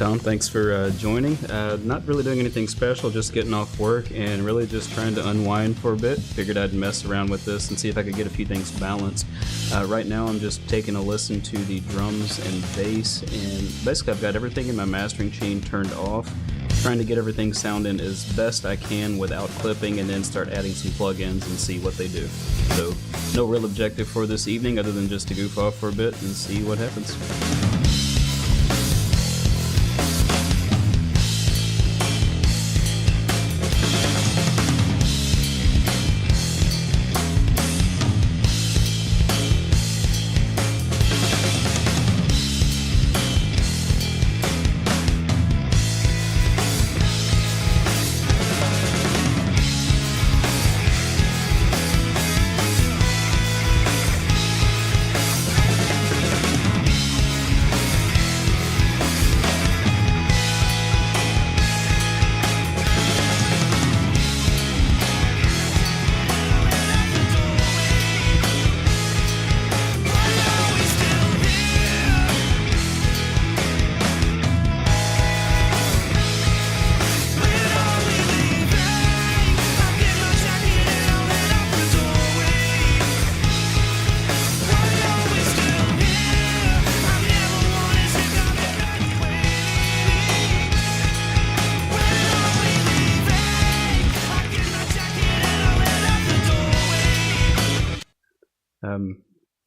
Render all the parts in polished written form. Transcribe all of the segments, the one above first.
Tom. Thanks for joining. Not really doing anything special, just getting off work and really just trying to unwind for a bit. Figured I'd mess around with this and see if I could get a few things balanced. Right now I'm just taking a listen to the drums and bass, and basically I've got everything in my mastering chain turned off, trying to get everything sounding as best I can without clipping, and then start adding some plugins and see what they do. So no real objective for this evening other than just to goof off for a bit and see what happens.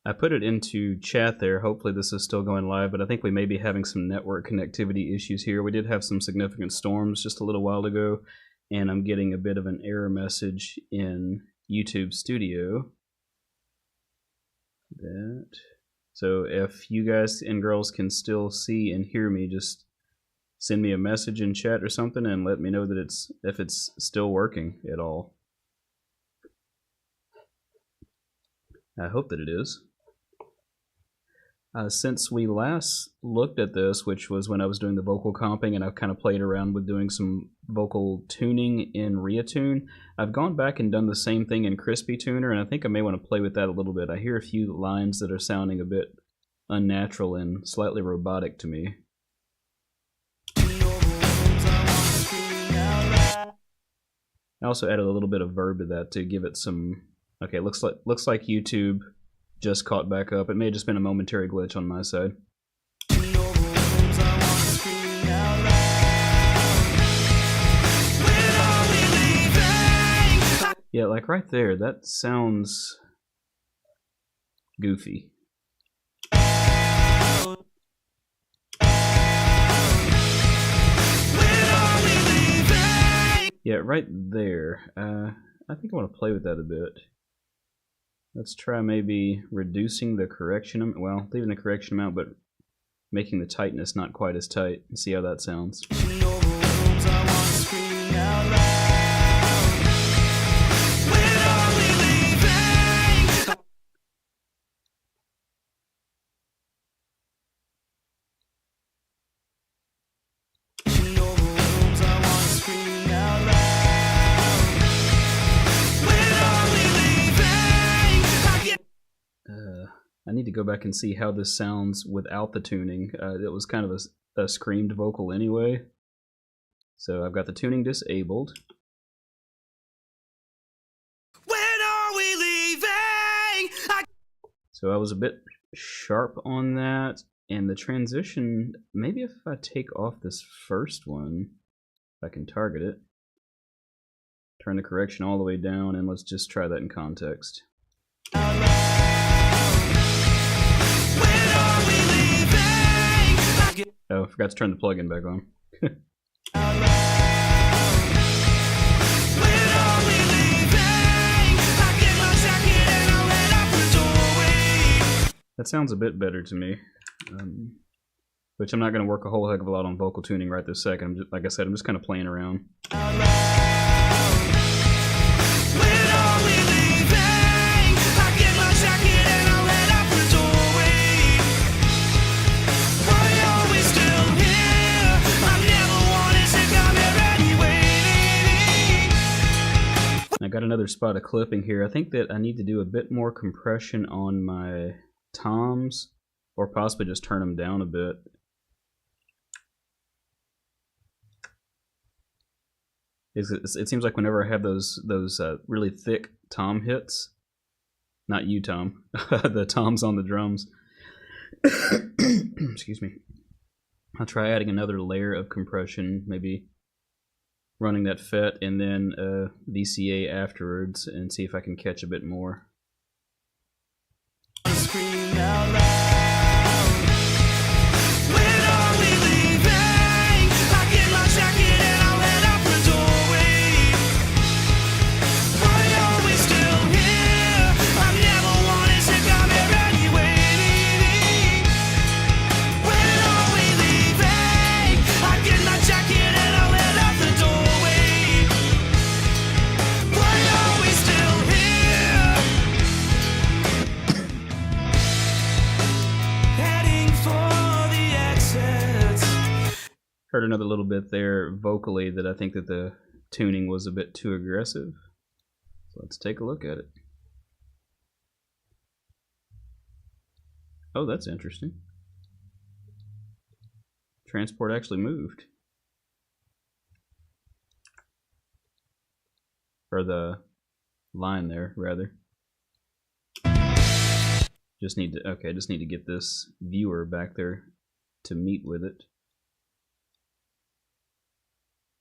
I put it into chat there. Hopefully this is still going live, but I think we may be having some network connectivity issues here. We did have some significant storms just a little while ago, and I'm getting a bit of an error message in YouTube Studio. So if you guys and girls can still see and hear me, just send me a message in chat or something and let me know that if it's still working at all. I hope that it is. Since we last looked at this, which was when I was doing the vocal comping, and I've kind of played around with doing some vocal tuning in Reatune, I've gone back and done the same thing in Crispy Tuner, and I think I may want to play with that a little bit. I hear a few lines that are sounding a bit unnatural and slightly robotic to me. I also added a little bit of verb to that to give it some... Okay, looks like YouTube just caught back up. It may have just been a momentary glitch on my side. Yeah, like right there, that sounds goofy. Yeah, right there. I think I want to play with that a bit. Let's try maybe reducing the correction amount, well, leaving the correction amount, but making the tightness not quite as tight, and see how that sounds. I need to go back and see how this sounds without the tuning. It was kind of a screamed vocal anyway. So I've got the tuning disabled. When are we leaving? So I was a bit sharp on that. And the transition, maybe if I take off this first one, if I can target it. Turn the correction all the way down, and let's just try that in context. Oh, I forgot to turn the plugin back on. That sounds a bit better to me. Which I'm not going to work a whole heck of a lot on vocal tuning right this second. Like I said, I'm just kind of playing around. I got another spot of clipping here. I think that I need to do a bit more compression on my toms, or possibly just turn them down a bit. It seems like whenever I have those really thick tom hits, not you, Tom, the toms on the drums. Excuse me. I'll try adding another layer of compression, maybe running that FET and then VCA afterwards, and see if I can catch a bit more. Scream out loud. When are we leaving? I get my jacket and I'll head out the doorway. Why are we still here? I never wanted to come here anyway. When are we leaving? I get my jacket and I'll head out the doorway. Why are we still here? Heading for the exits. Heard another little bit there vocally that I think that the tuning was a bit too aggressive. So let's take a look at it. Oh, that's interesting. Transport actually moved. Or the line there, rather. Just need to get this viewer back there to meet with it.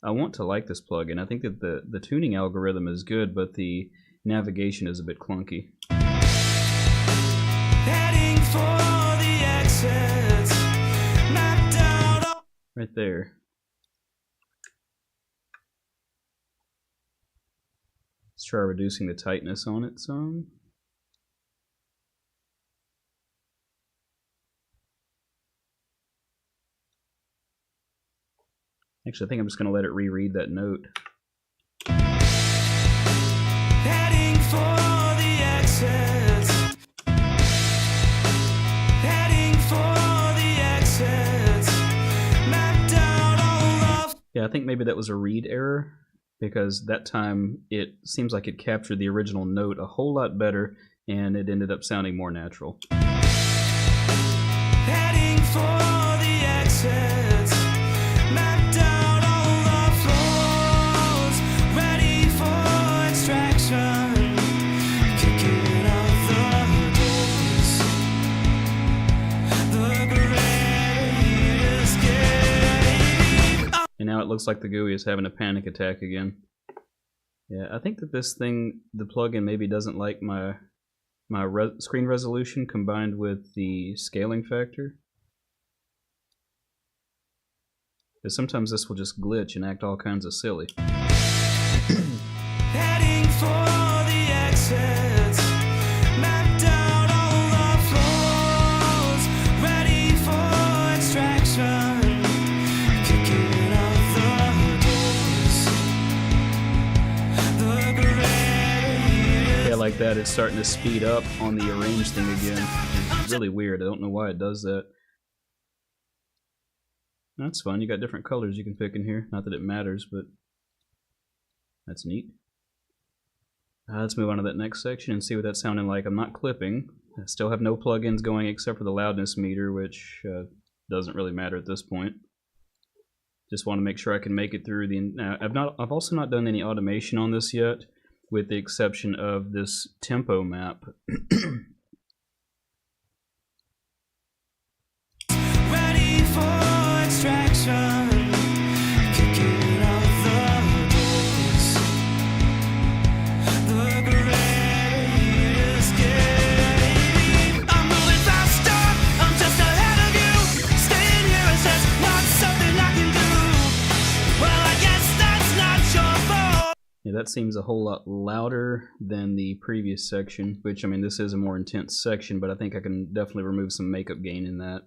I want to like this plugin. I think that the tuning algorithm is good, but the navigation is a bit clunky. Heading for the exits. Mapped out. Right there. Let's try reducing the tightness on it some. Actually, I think I'm just going to let it reread that note. Heading for the exits. Heading for the exits. Mapped out all of. Yeah, I think maybe that was a read error, because that time it seems like it captured the original note a whole lot better, and it ended up sounding more natural. Heading for the exits. Mapped out all the floors. Ready for extraction. Kicking out the doors. The grade is getting up. And now it looks like the GUI is having a panic attack again. Yeah, I think that this thing, the plugin maybe doesn't like my screen resolution combined with the scaling factor. Because sometimes this will just glitch and act all kinds of silly. Heading for the exits. Mapped out all the floors. Ready for extraction. Kicking out the doors. The grade. Yeah, like that, it's starting to speed up on the arrange thing again. It's really weird. I don't know why it does that. That's fun. You got different colors you can pick in here. Not that it matters, but that's neat. Let's move on to that next section and see what that's sounding like. I'm not clipping. I still have no plugins going except for the loudness meter, which doesn't really matter at this point. Just want to make sure I can make it through the. I've also not done any automation on this yet, with the exception of this tempo map. Ready for extraction. Kicking out the doors. The grade is getting. I'm moving faster. I'm just ahead of you. Staying here is just not something I can do. Well, I guess that's not your fault. Yeah, that seems a whole lot louder than the previous section, which, I mean, this is a more intense section, but I think I can definitely remove some makeup gain in that,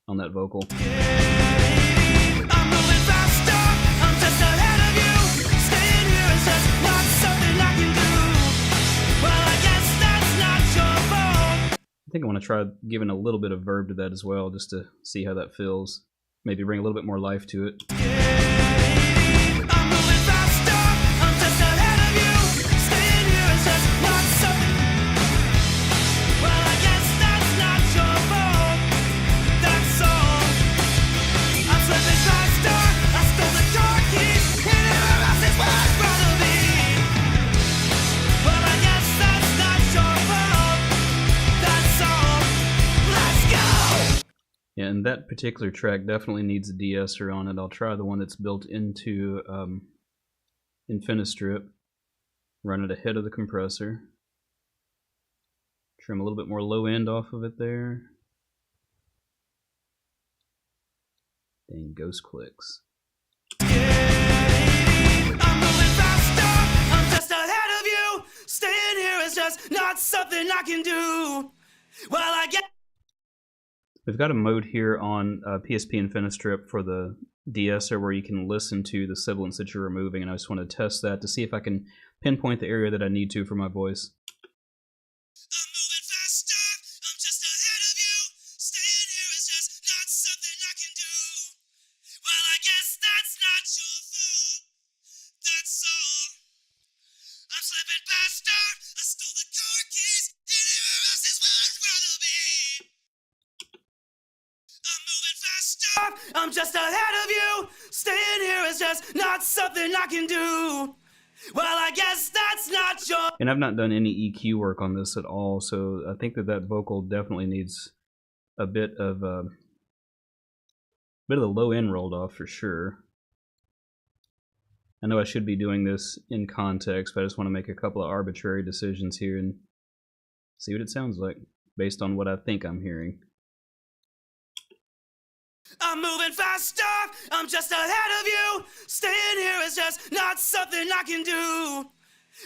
on that vocal. I'm moving faster. I'm just ahead of you. Staying here is just not something I can do. Well, I guess that's not your fault. I think I want to try giving a little bit of verb to that as well, just to see how that feels. Maybe bring a little bit more life to it. I'm moving faster. I'm just ahead of you. Staying here is just not something. Well, I guess that's not your fault. That's all. I'm slipping faster. I stole the car keys. And everyone else is what's wrong. And that particular track definitely needs a de-esser on it. I'll try the one that's built into Infinistrip. Run it ahead of the compressor. Trim a little bit more low end off of it there. Dang, ghost clicks. I'm moving faster, I'm just ahead of you. Staying here is just not something I can do. Well, I get. We've got a mode here on PSP Infinistrip for the de-esser where you can listen to the sibilants that you're removing, and I just want to test that to see if I can pinpoint the area that I need to for my voice. I'm moving faster, I'm just ahead of you. Staying here is just not something I can do. Well, I guess that's not your fault. That's all. I'm slipping past her. I stole the car keys. Anywhere else is where I'd rather be. I'm moving faster. I'm just ahead of you. Staying here is just not something I can do. Well, I guess that's not your. And I've not done any EQ work on this at all, so I think that vocal definitely needs a bit of the low end rolled off for sure. I know I should be doing this in context, but I just want to make a couple of arbitrary decisions here and see what it sounds like based on what I think I'm hearing. I'm moving faster, I'm just ahead of you. Staying here is just not something I can do.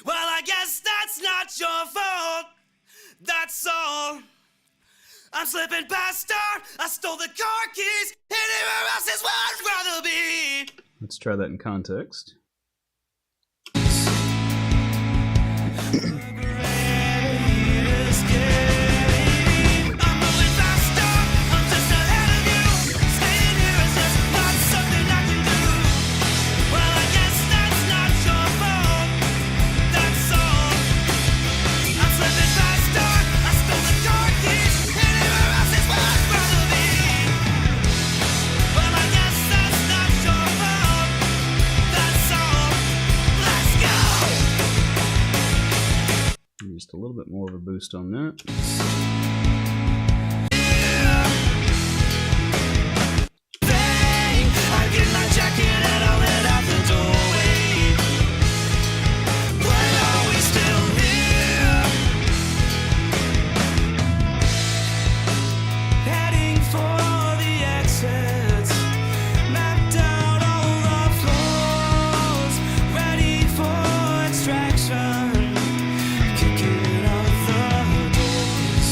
Well, I guess that's not your fault. That's all. I'm slipping past her. I stole the car keys. Anywhere else is where I'd rather be. Let's try that in context. Just a little bit more of a boost on that. I get my jacket and I'll head out the doorway. Why are we still here? Heading for the exits. Mapped out all the floors. Ready for extraction. Kicking out the doors.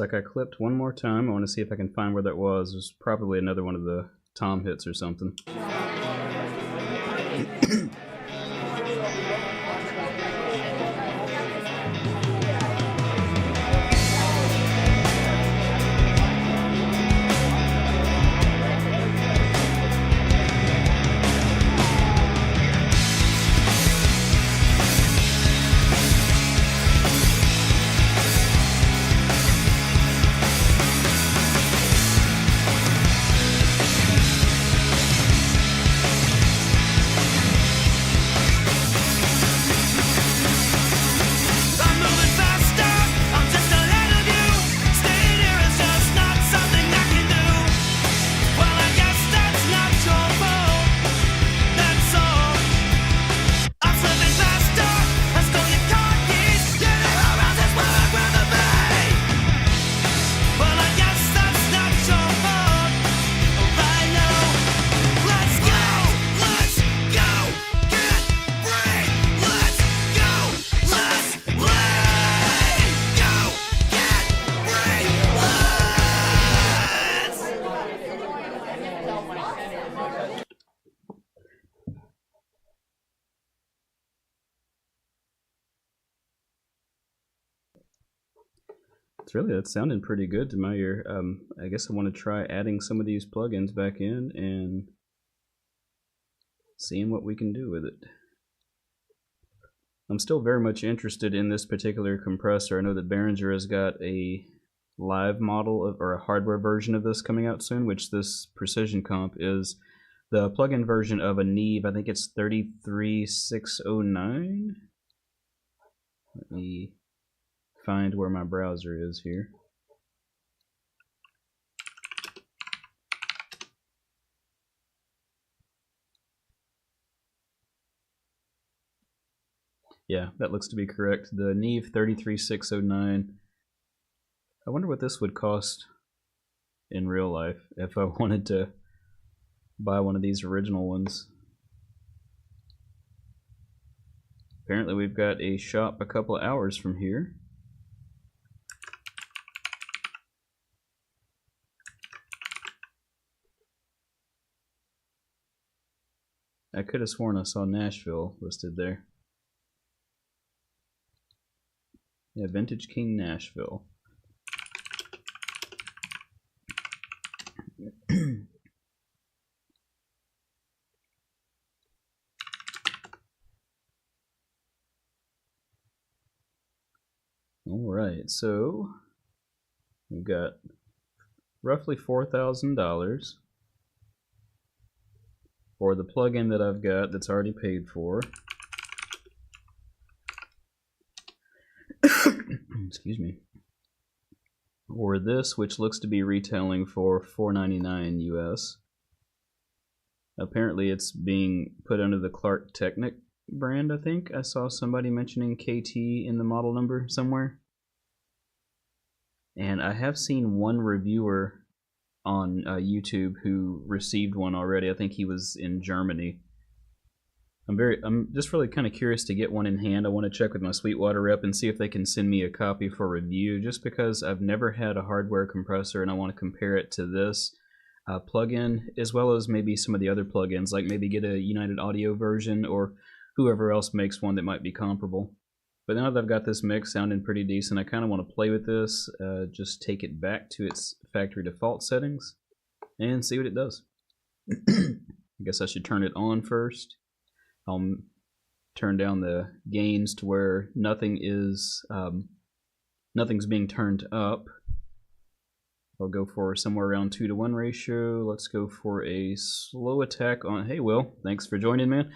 like I clipped one more time. I want to see if I can find where that was. It was probably another one of the tom hits or something. That's sounding pretty good to my ear. I guess I want to try adding some of these plugins back in and seeing what we can do with it. I'm still very much interested in this particular compressor. I know that Behringer has got a live model of, or a hardware version of this coming out soon, which this Precision Comp is the plug-in version of a Neve. I think it's 33609. Let me find where my browser is here. Yeah, that looks to be correct. The Neve 33609. I wonder what this would cost in real life if I wanted to buy one of these original ones. Apparently we've got a shop a couple of hours from here. I could have sworn I saw Nashville listed there. Yeah, Vintage King Nashville. Alright, so we've got roughly $4,000 for the plugin that I've got that's already paid for. Excuse me. Or this, which looks to be retailing for $4.99 US. Apparently it's being put under the Clark Technic brand, I think. I saw somebody mentioning KT in the model number somewhere. And I have seen one reviewer on YouTube who received one already. I think he was in Germany. I'm just really kind of curious to get one in hand. I want to check with my Sweetwater rep and see if they can send me a copy for review, just because I've never had a hardware compressor and I want to compare it to this plugin, as well as maybe some of the other plugins, like maybe get a United Audio version or whoever else makes one that might be comparable. But now that I've got this mix sounding pretty decent, I kind of want to play with this, just take it back to its factory default settings and see what it does. I guess I should turn it on first. I'll turn down the gains to where nothing's being turned up. I'll go for somewhere around 2-to-1 ratio. Let's go for a slow attack on. Hey Will, thanks for joining, man.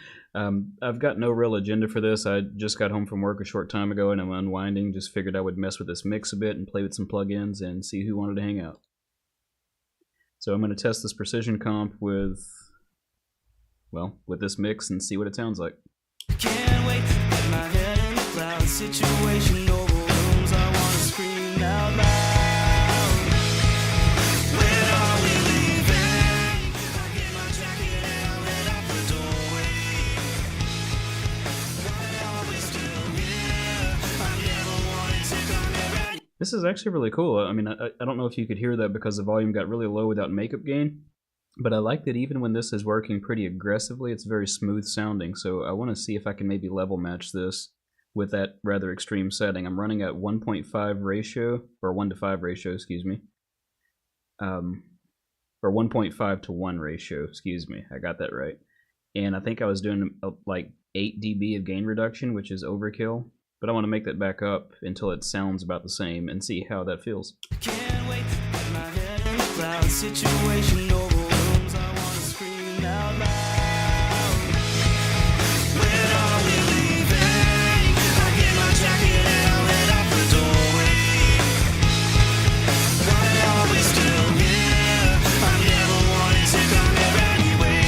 I've got no real agenda for this. I just got home from work a short time ago and I'm unwinding. Just figured I would mess with this mix a bit and play with some plugins and see who wanted to hang out. So I'm going to test this Precision Comp with this mix and see what it sounds like. Can't wait to get my head in the clouds. Situation overwhelms. I want to scream out loud. When are we leaving? I get my jacket and I'll head out the doorway. Why are we still here? I never wanted to come here. This is actually really cool. I mean, I don't know if you could hear that because the volume got really low without makeup gain, but I like that even when this is working pretty aggressively, it's very smooth sounding. So I want to see if I can maybe level match this with that rather extreme setting. I'm running at 1.5 ratio, or 1 to 5 ratio, excuse me. Or 1.5 to 1 ratio, excuse me. I got that right. And I think I was doing like 8 dB of gain reduction, which is overkill. But I want to make that back up until it sounds about the same and see how that feels. Can't wait to put my head in the clouds. Situation overwhelms. I wanna scream out loud. When are we leaving? I get my jacket and I'll head out the doorway. Why are we still here? I never wanted to come here anyway.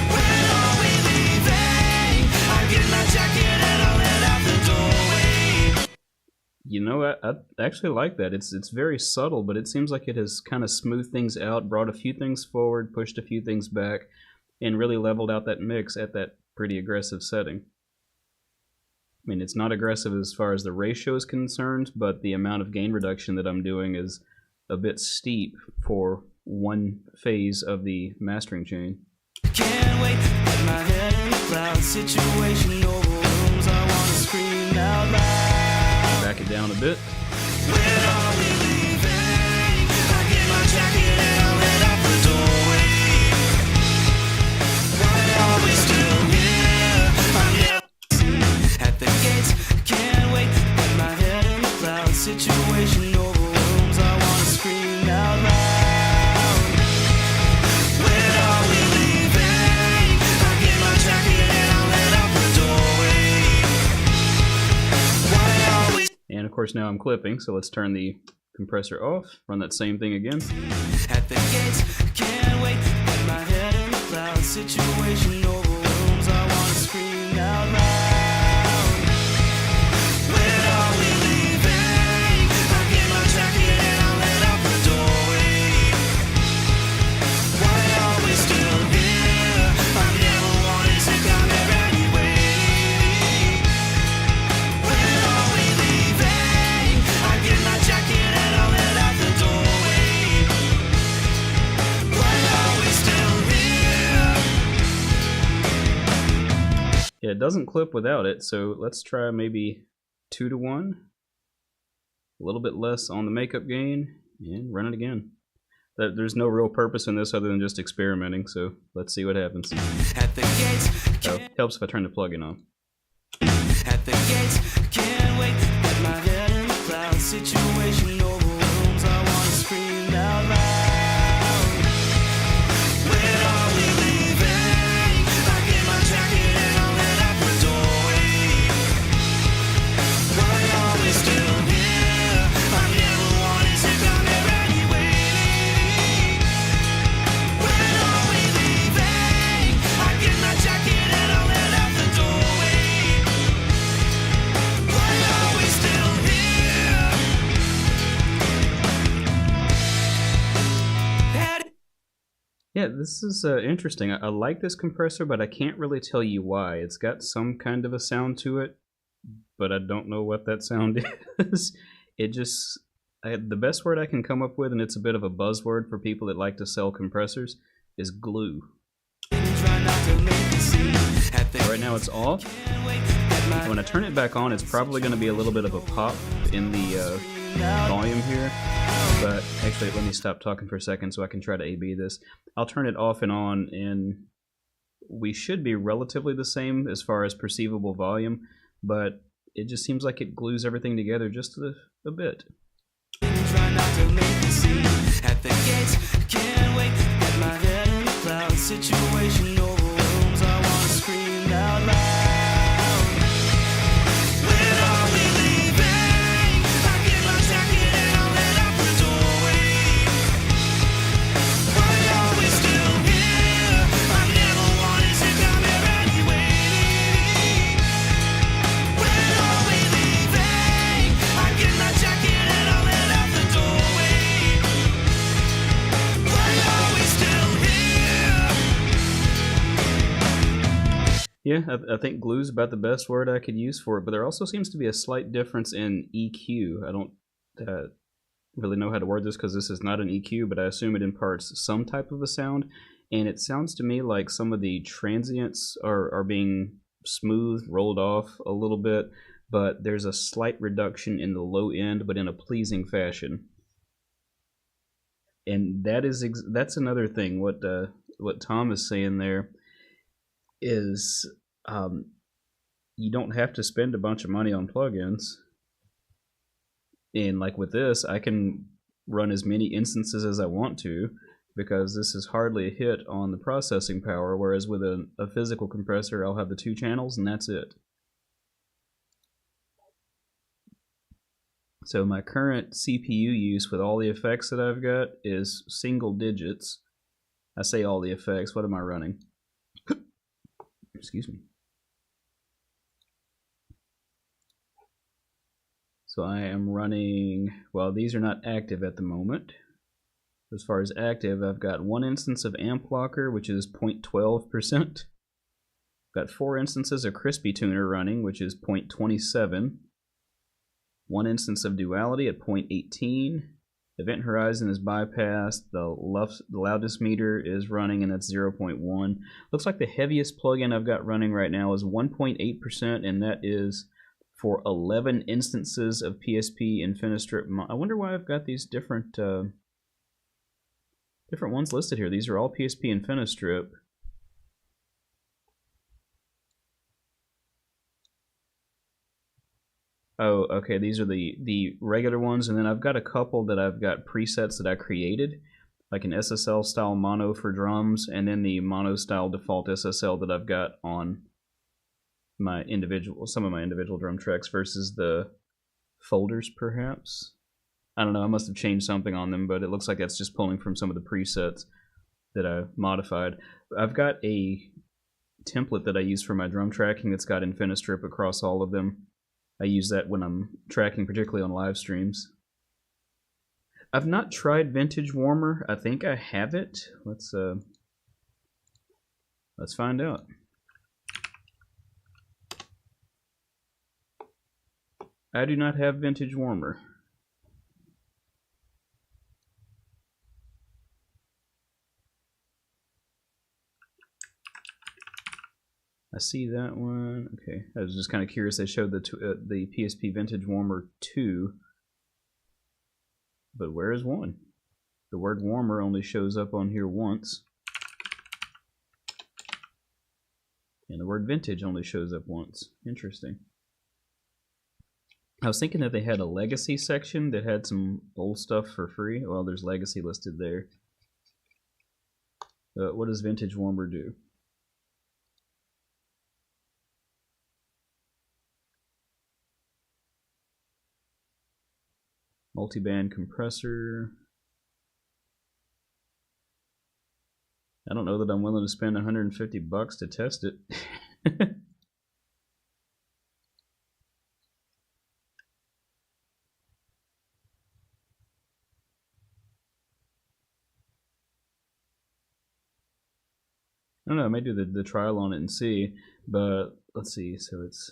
When are we leaving? I get my jacket and I'll head out the doorway. You know, I actually like that. It's very subtle, but it seems like it has kind of smoothed things out, brought a few things forward, pushed a few things back, and really leveled out that mix at that pretty aggressive setting. I mean, it's not aggressive as far as the ratio is concerned, but the amount of gain reduction that I'm doing is a bit steep for one phase of the mastering chain. Can't wait to put my head in the clouds. Situation overwhelms. I wanna scream out loud. Back it down a bit. When are we leaving? I get my jacket and I'll head out the doorway. Why are we still here? I'm never at the gates. Can't wait to put my head in the clouds. Situation overwhelms. I wanna scream out loud. When are we leaving? I get my jacket and I'll head out the doorway. Why are we And of course now I'm clipping, so let's turn the compressor off, run that same thing again. at the gates? Can't wait to put my head in the clouds. Situation overwhelms. I wanna scream out loud. When are we leaving? I get my jacket and I'll head out the doorway. Why are we still here? I never wanted to come here anyway. When are we leaving? I get my jacket and I'll head out the doorway. Why are we still here? Yeah, it doesn't clip without it, so let's try maybe 2 to 1. A little bit less on the makeup gain, and run it again. There's no real purpose in this other than just experimenting, so let's see what happens. At the gates, Oh, helps if I turn the plugin on. at the gates, can't wait to put my head in the clouds. Situation overwhelms. I wanna scream out loud. When are we leaving? I get my jacket and I'll head out the doorway. Why are we still here? I never wanted to come here anyway. When are we leaving? I get my jacket and I'll head out the doorway. Why are we still here? Yeah, this is interesting. I like this compressor, but I can't really tell you why. It's got some kind of a sound to it, but I don't know what that sound is. It just, the best word I can come up with, and it's a bit of a buzzword for people that like to sell compressors, is glue. Try not to make a scene. At the Right now it's off. When I turn it back on, it's probably going to be a little bit of a pop in the volume here. But actually, let me stop talking for a second so I can try to A/B this. I'll turn it off and on, and we should be relatively the same as far as perceivable volume, but it just seems like it glues everything together just a bit. Try not to make a scene. At the gates, can't wait to put my head in the clouds. Situation overwhelms. I wanna scream out loud. When are we leaving? I get my jacket and I'll head out the doorway. Why are we still here? I never wanted to come here anyway. When are we leaving? I get my jacket and I'll head out the doorway. Why are we still here? Yeah, I think glue's about the best word I could use for it, but there also seems to be a slight difference in EQ. I don't really know how to word this because this is not an EQ, but I assume it imparts some type of a sound, and it sounds to me like some of the transients are being smoothed, rolled off a little bit, but there's a slight reduction in the low end, but in a pleasing fashion. And that's another thing. What Tom is saying there is you don't have to spend a bunch of money on plugins. And like with this, I can run as many instances as I want to because this is hardly a hit on the processing power, whereas with a physical compressor, I'll have the 2 channels and that's it. So my current CPU use with all the effects that I've got is single digits. I say all the effects, what am I running? Excuse me. So I am running, well, these are not active at the moment. As far as active, I've got 1 instance of Amp Locker, which is 0.12%. Got 4 instances of Crispy Tuner running, which is 0.27. 1 instance of Duality at 0.18. Event Horizon is bypassed. The loudness meter is running, and that's 0.1. Looks like the heaviest plugin I've got running right now is 1.8%, and that is for 11 instances of PSP Infinistrip. I wonder why I've got these different ones listed here. These are all PSP Infinistrip. Oh, okay, these are the regular ones, and then I've got a couple that I've got presets that I created, like an SSL style mono for drums, and then the mono style default SSL that I've got on some of my individual drum tracks versus the folders, perhaps. I don't know, I must have changed something on them, but it looks like that's just pulling from some of the presets that I modified. I've got a template that I use for my drum tracking that's got Infinistrip across all of them. I use that when I'm tracking, particularly on live streams. I've not tried Vintage Warmer. I think I have it. Let's find out. I do not have Vintage Warmer. I see that one. Okay, I was just kind of curious. They showed the PSP Vintage Warmer 2, but where is 1? The word warmer only shows up on here once, and the word vintage only shows up once. Interesting. I was thinking that they had a legacy section that had some old stuff for free. Well, there's legacy listed there. What does Vintage Warmer do? Multiband compressor. I don't know that I'm willing to spend $150 to test it. I don't know, I may do the trial on it and see, but let's see, so it's...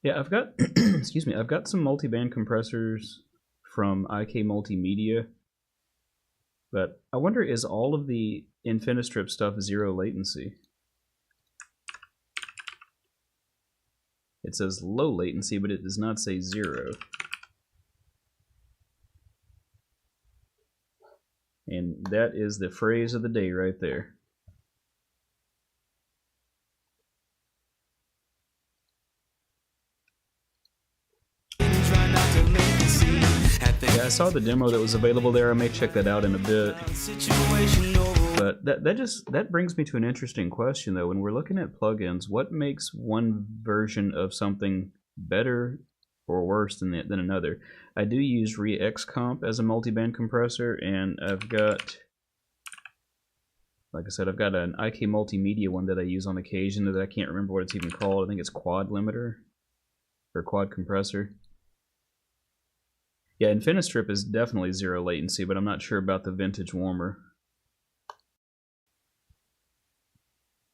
Yeah, I've got, excuse me, I've got some multiband compressors from IK Multimedia, but I wonder, is all of the Infinistrip stuff 0 latency? It says low latency, but it does not say 0. And that is the phrase of the day right there. Yeah, I saw the demo that was available there. I may check that out in a bit. But that brings me to an interesting question, though. When we're looking at plugins, what makes one version of something better or worse than another? I do use ReXComp as a multiband compressor, and I've got, like I said, I've got an IK Multimedia one that I use on occasion that I can't remember what it's even called. I think it's Quad Limiter or Quad Compressor. Yeah, Infinistrip is definitely 0 latency, but I'm not sure about the Vintage Warmer.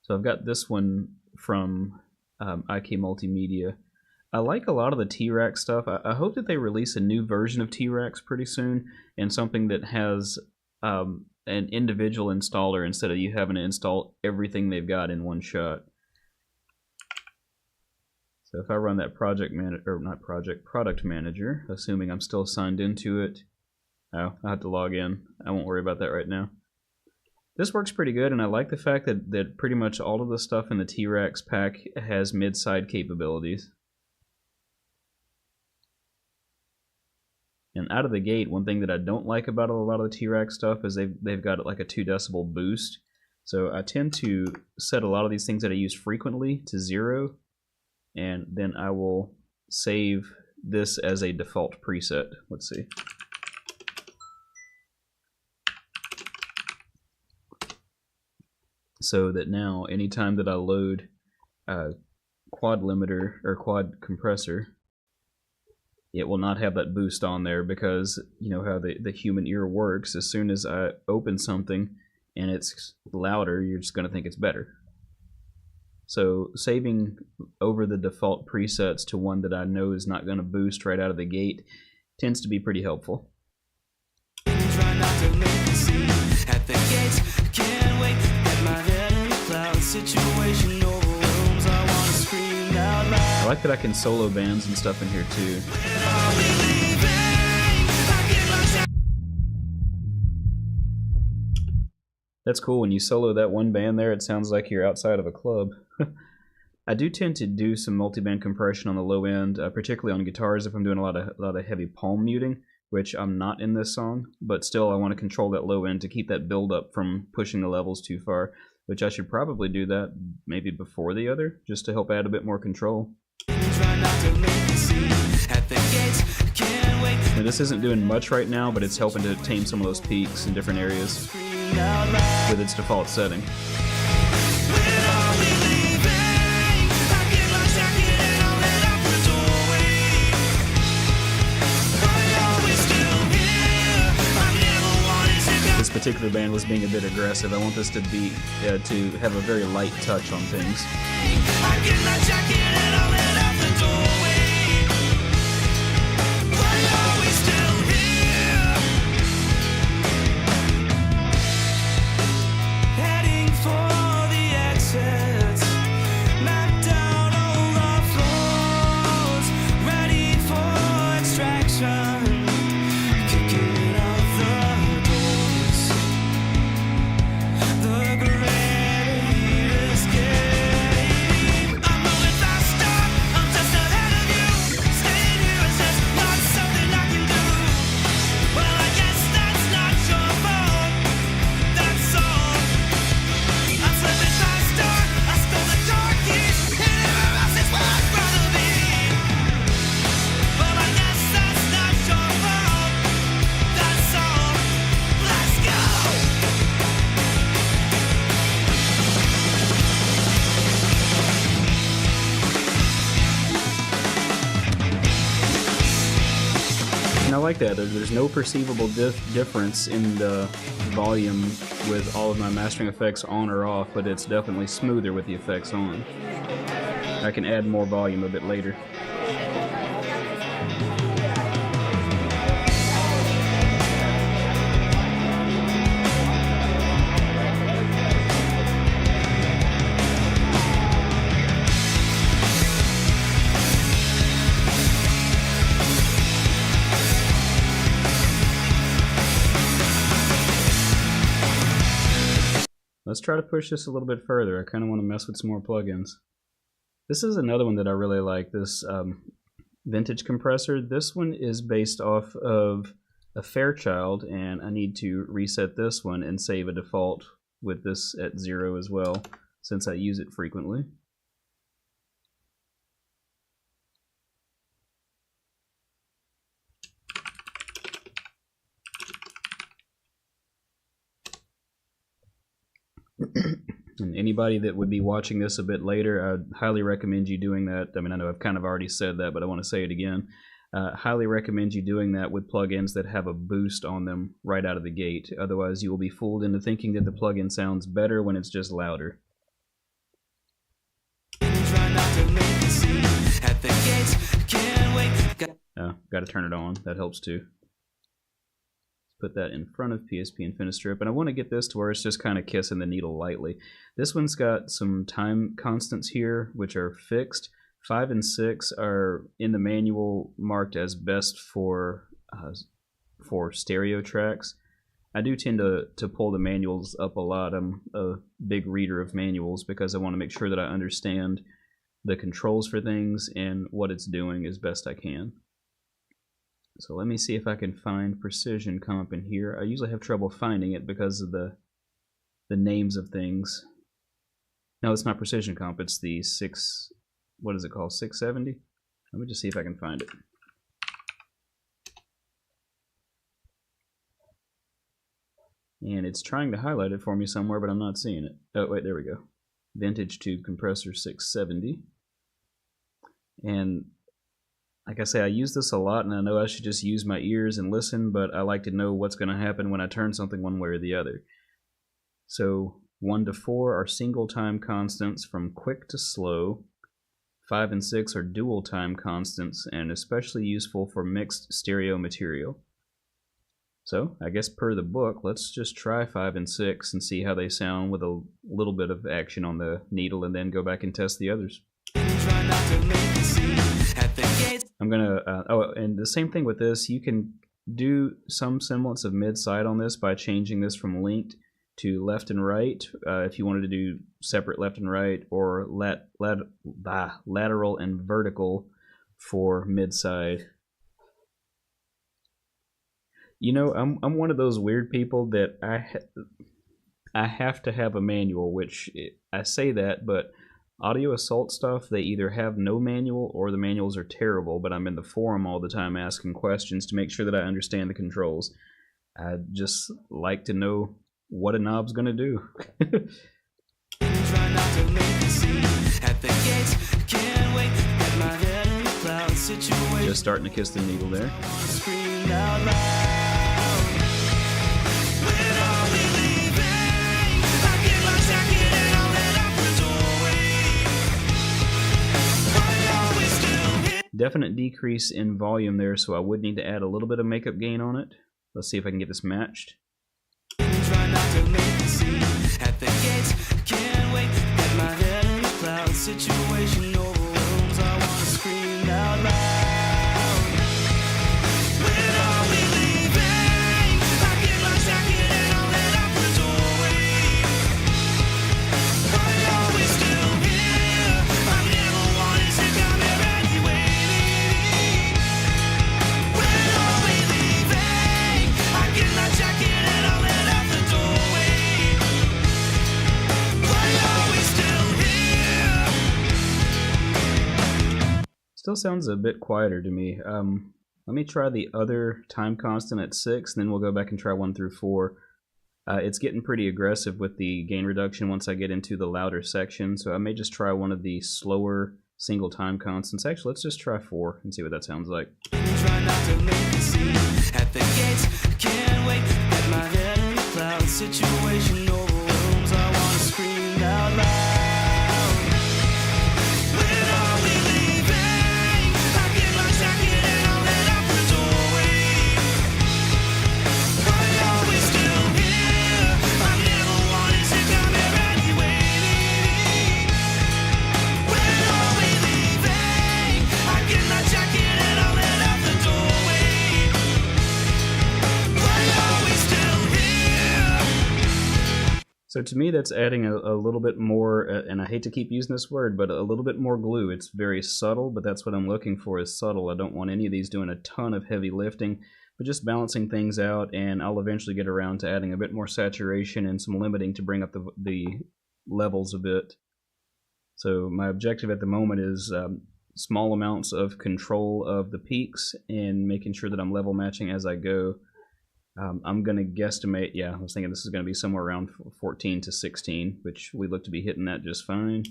So I've got this one from IK Multimedia. I like a lot of the T-Rack stuff. I hope that they release a new version of T-Racks pretty soon, and something that has an individual installer instead of you having to install everything they've got in one shot. So if I run that product manager, assuming I'm still signed into it. Oh, I have to log in. I won't worry about that right now. This works pretty good, and I like the fact that pretty much all of the stuff in the T-Racks pack has mid-side capabilities. And out of the gate, one thing that I don't like about a lot of the T-Rack stuff is they've got like a 2 decibel boost. So I tend to set a lot of these things that I use frequently to 0, and then I will save this as a default preset. Let's see. So that now, anytime that I load quad limiter or quad compressor, it will not have that boost on there, because you know how the human ear works. As soon as I open something and it's louder, you're just going to think it's better. So saving over the default presets to one that I know is not going to boost right out of the gate tends to be pretty helpful. Try not to make me see at the gates. Can't wait. Get my head in the clouds. Situation overwhelms. I wanna scream out loud. I like that I can solo bands and stuff in here too. That's cool. When you solo that one band there, it sounds like you're outside of a club. I do tend to do some multiband compression on the low end, particularly on guitars if I'm doing a lot of heavy palm muting, which I'm not in this song, but still I want to control that low end to keep that build up from pushing the levels too far, which I should probably do that maybe before the other, just to help add a bit more control. Now, this isn't doing much right now, but it's helping to tame some of those peaks in different areas with its default setting. This particular band was being a bit aggressive. I want this to be to have a very light touch on things. I like that. There's no perceivable difference in the volume with all of my mastering effects on or off, but it's definitely smoother with the effects on. I can add more volume a bit later. Let's try to push this a little bit further. I kind of want to mess with some more plugins. This is another one that I really like, this vintage compressor. This one is based off of a Fairchild, and I need to reset this one and save a default with this at 0 as well, since I use it frequently. And anybody that would be watching this a bit later, I'd highly recommend you doing that. I mean, I know I've kind of already said that, but I want to say it again. Highly recommend you doing that with plugins that have a boost on them right out of the gate. Otherwise, you will be fooled into thinking that the plugin sounds better when it's just louder. Got to turn it on. That helps too. Put that in front of PSP Infinistrip, and I want to get this to where it's just kind of kissing the needle lightly. This one's got some time constants here, which are fixed. 5 and 6 are in the manual marked as best for stereo tracks. I do tend to pull the manuals up a lot. I'm a big reader of manuals because I want to make sure that I understand the controls for things and what it's doing as best I can. So let me see if I can find Precision Comp in here. I usually have trouble finding it because of the names of things. No, it's not Precision Comp, it's the what is it called, 670? Let me just see if I can find it. And it's trying to highlight it for me somewhere, but I'm not seeing it. Oh, wait, there we go. Vintage Tube Compressor 670. And like I say, I use this a lot, and I know I should just use my ears and listen, but I like to know what's going to happen when I turn something one way or the other. So 1 to 4 are single time constants from quick to slow. 5 and 6 are dual time constants, and especially useful for mixed stereo material. So I guess per the book, let's just try 5 and 6 and see how they sound with a little bit of action on the needle, and then go back and test the others. I'm gonna, oh, and the same thing with this, you can do some semblance of mid-side on this by changing this from linked to left and right, if you wanted to do separate left and right, or lateral and vertical for mid-side. You know, I'm one of those weird people that I have to have a manual, which I say that, but Audio Assault stuff, they either have no manual or the manuals are terrible, but I'm in the forum all the time asking questions to make sure that I understand the controls. I just like to know what a knob's gonna do. Just starting to kiss the needle there. Definite decrease in volume there, so I would need to add a little bit of makeup gain on it. Let's see if I can get this matched. Still sounds a bit quieter to me. Let me try the other time constant at 6, and then we'll go back and try 1 through 4. It's getting pretty aggressive with the gain reduction once I get into the louder section, so I may just try one of the slower single time constants. Actually, let's just try 4 and see what that sounds like. So to me, that's adding a little bit more, and I hate to keep using this word, but a little bit more glue. It's very subtle, but that's what I'm looking for, is subtle. I don't want any of these doing a ton of heavy lifting, but just balancing things out, and I'll eventually get around to adding a bit more saturation and some limiting to bring up the levels a bit. So my objective at the moment is small amounts of control of the peaks and making sure that I'm level matching as I go. I'm going to guesstimate, yeah, I was thinking this is going to be somewhere around 14 to 16, which we look to be hitting that just fine.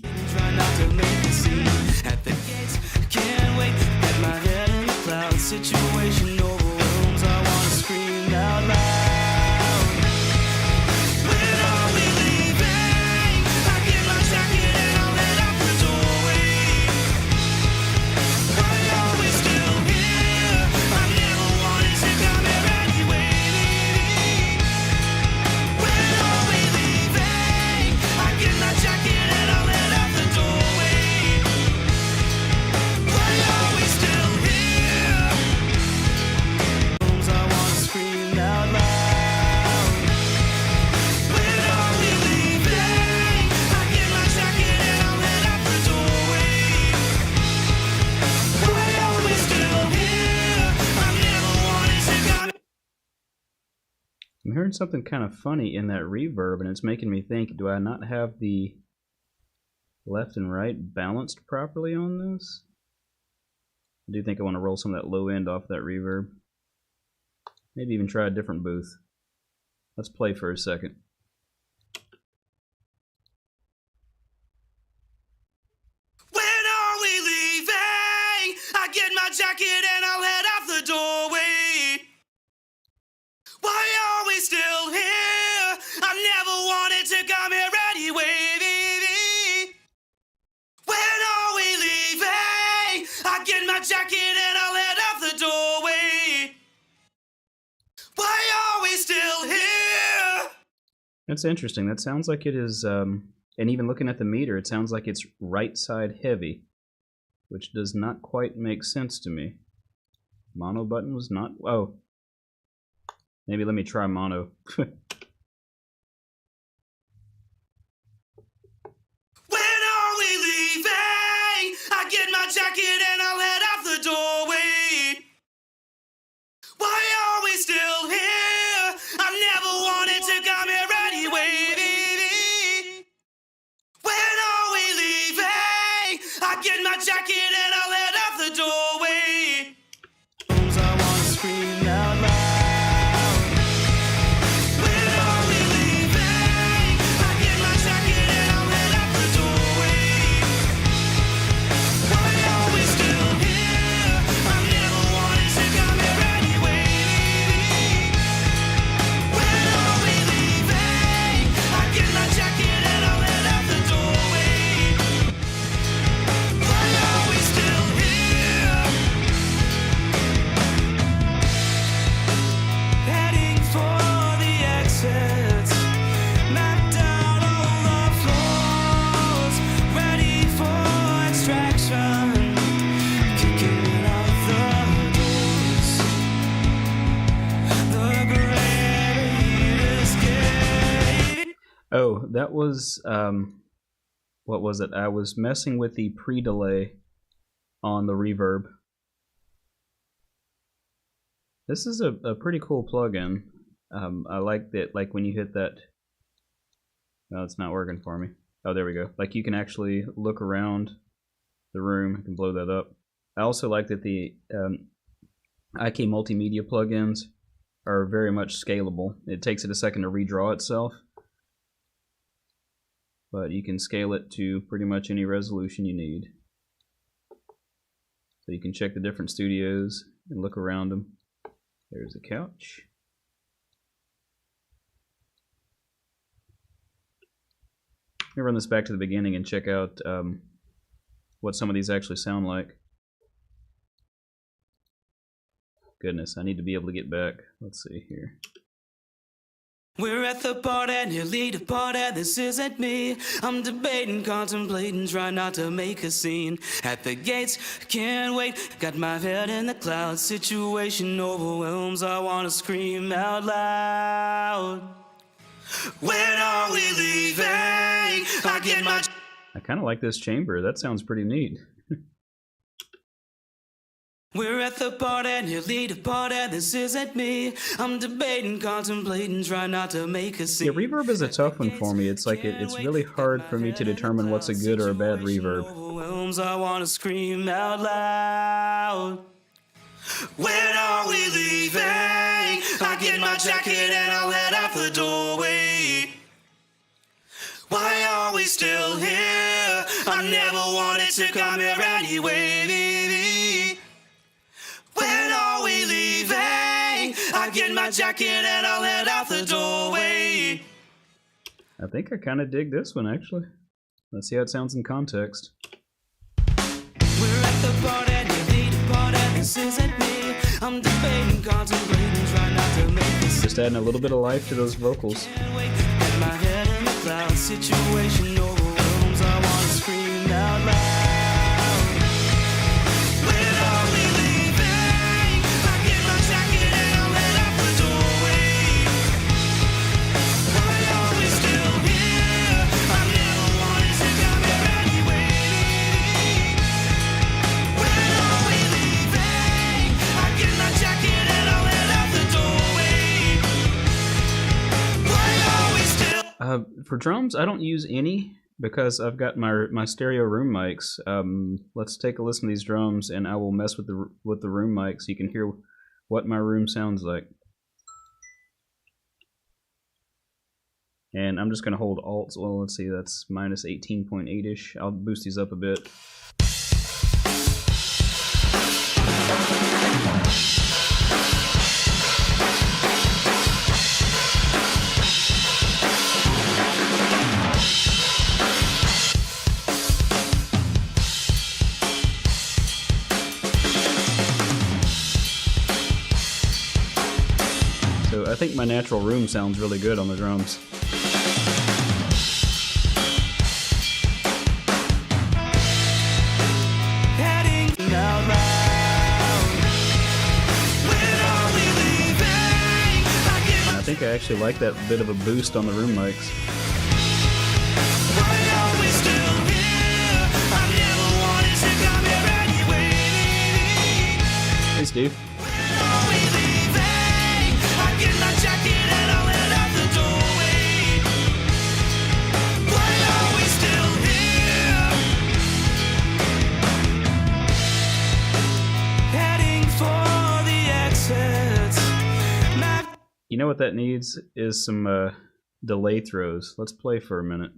hearing something kind of funny in that reverb, and it's making me think, do I not have the left and right balanced properly on this? I do think I want to roll some of that low end off that reverb. Maybe even try a different booth. Let's play for a second. When are we leaving? I get my jacket and I'll head out the doorway. Why are we still here? I never wanted to come here anyway. When are we leaving? I get my jacket and I'll head out the doorway. Why are we still here? That's interesting. That sounds like it is, and even looking at the meter, it sounds like it's right side heavy, which does not quite make sense to me. Mono button was not, oh. Maybe let me try mono. When are we leaving? I get my jacket and I'll head out the doorway. Why are we still here? I never wanted to come here anyway. When are we leaving? I get my jacket and I'll head out the doorway. I wanna scream out loud. Oh, that was, what was it? I was messing with the pre-delay on the reverb. This is a pretty cool plugin. I like that, like when you hit that, no, it's not working for me. Oh, there we go. Like you can actually look around the room. I can blow that up. I also like that the IK multimedia plugins are very much scalable. It takes it a second to redraw itself, but you can scale it to pretty much any resolution you need. So you can check the different studios and look around them. There's a couch. Let me run this back to the beginning and check out what some of these actually sound like. Goodness, I need to be able to get back. Let's see here. We're at the party, nearly the party, this isn't me. I'm debating, contemplating, trying not to make a scene. At the gates, can't wait, got my head in the clouds. Situation overwhelms, I wanna scream out loud. When are we leaving? I get my... I kind of like this chamber, that sounds pretty neat. We're at the party, nearly the party, this isn't me. I'm debating, contemplating, trying not to make a scene. Yeah, reverb is a tough one for me. It's like it's really hard for me to determine what's a good or a bad reverb. I wanna scream out loud. When are we leaving? I get my jacket and I'll head out the doorway. Why are we still here? I never wanted to come here anyway. When are we leaving? I get my jacket and I'll head out the doorway. I think I kind of dig this one, actually. Let's see how it sounds in context. We're at the party, nearly the party, this isn't me. I'm debating, contemplating, trying not to make this. Just adding a little bit of life to those vocals. Get my head in the clouds, situation overwhelms, I wanna scream out loud. For drums, I don't use any because I've got my stereo room mics. Let's take a listen to these drums, and I will mess with the room mic so you can hear what my room sounds like. And I'm just gonna hold Alt. Well, let's see, that's minus 18.8-ish. I'll boost these up a bit. So I think my natural room sounds really good on the drums. I think I actually like that bit of a boost on the room mics. Hey, Steve. You know what that needs is some delay throws. Let's play for a minute.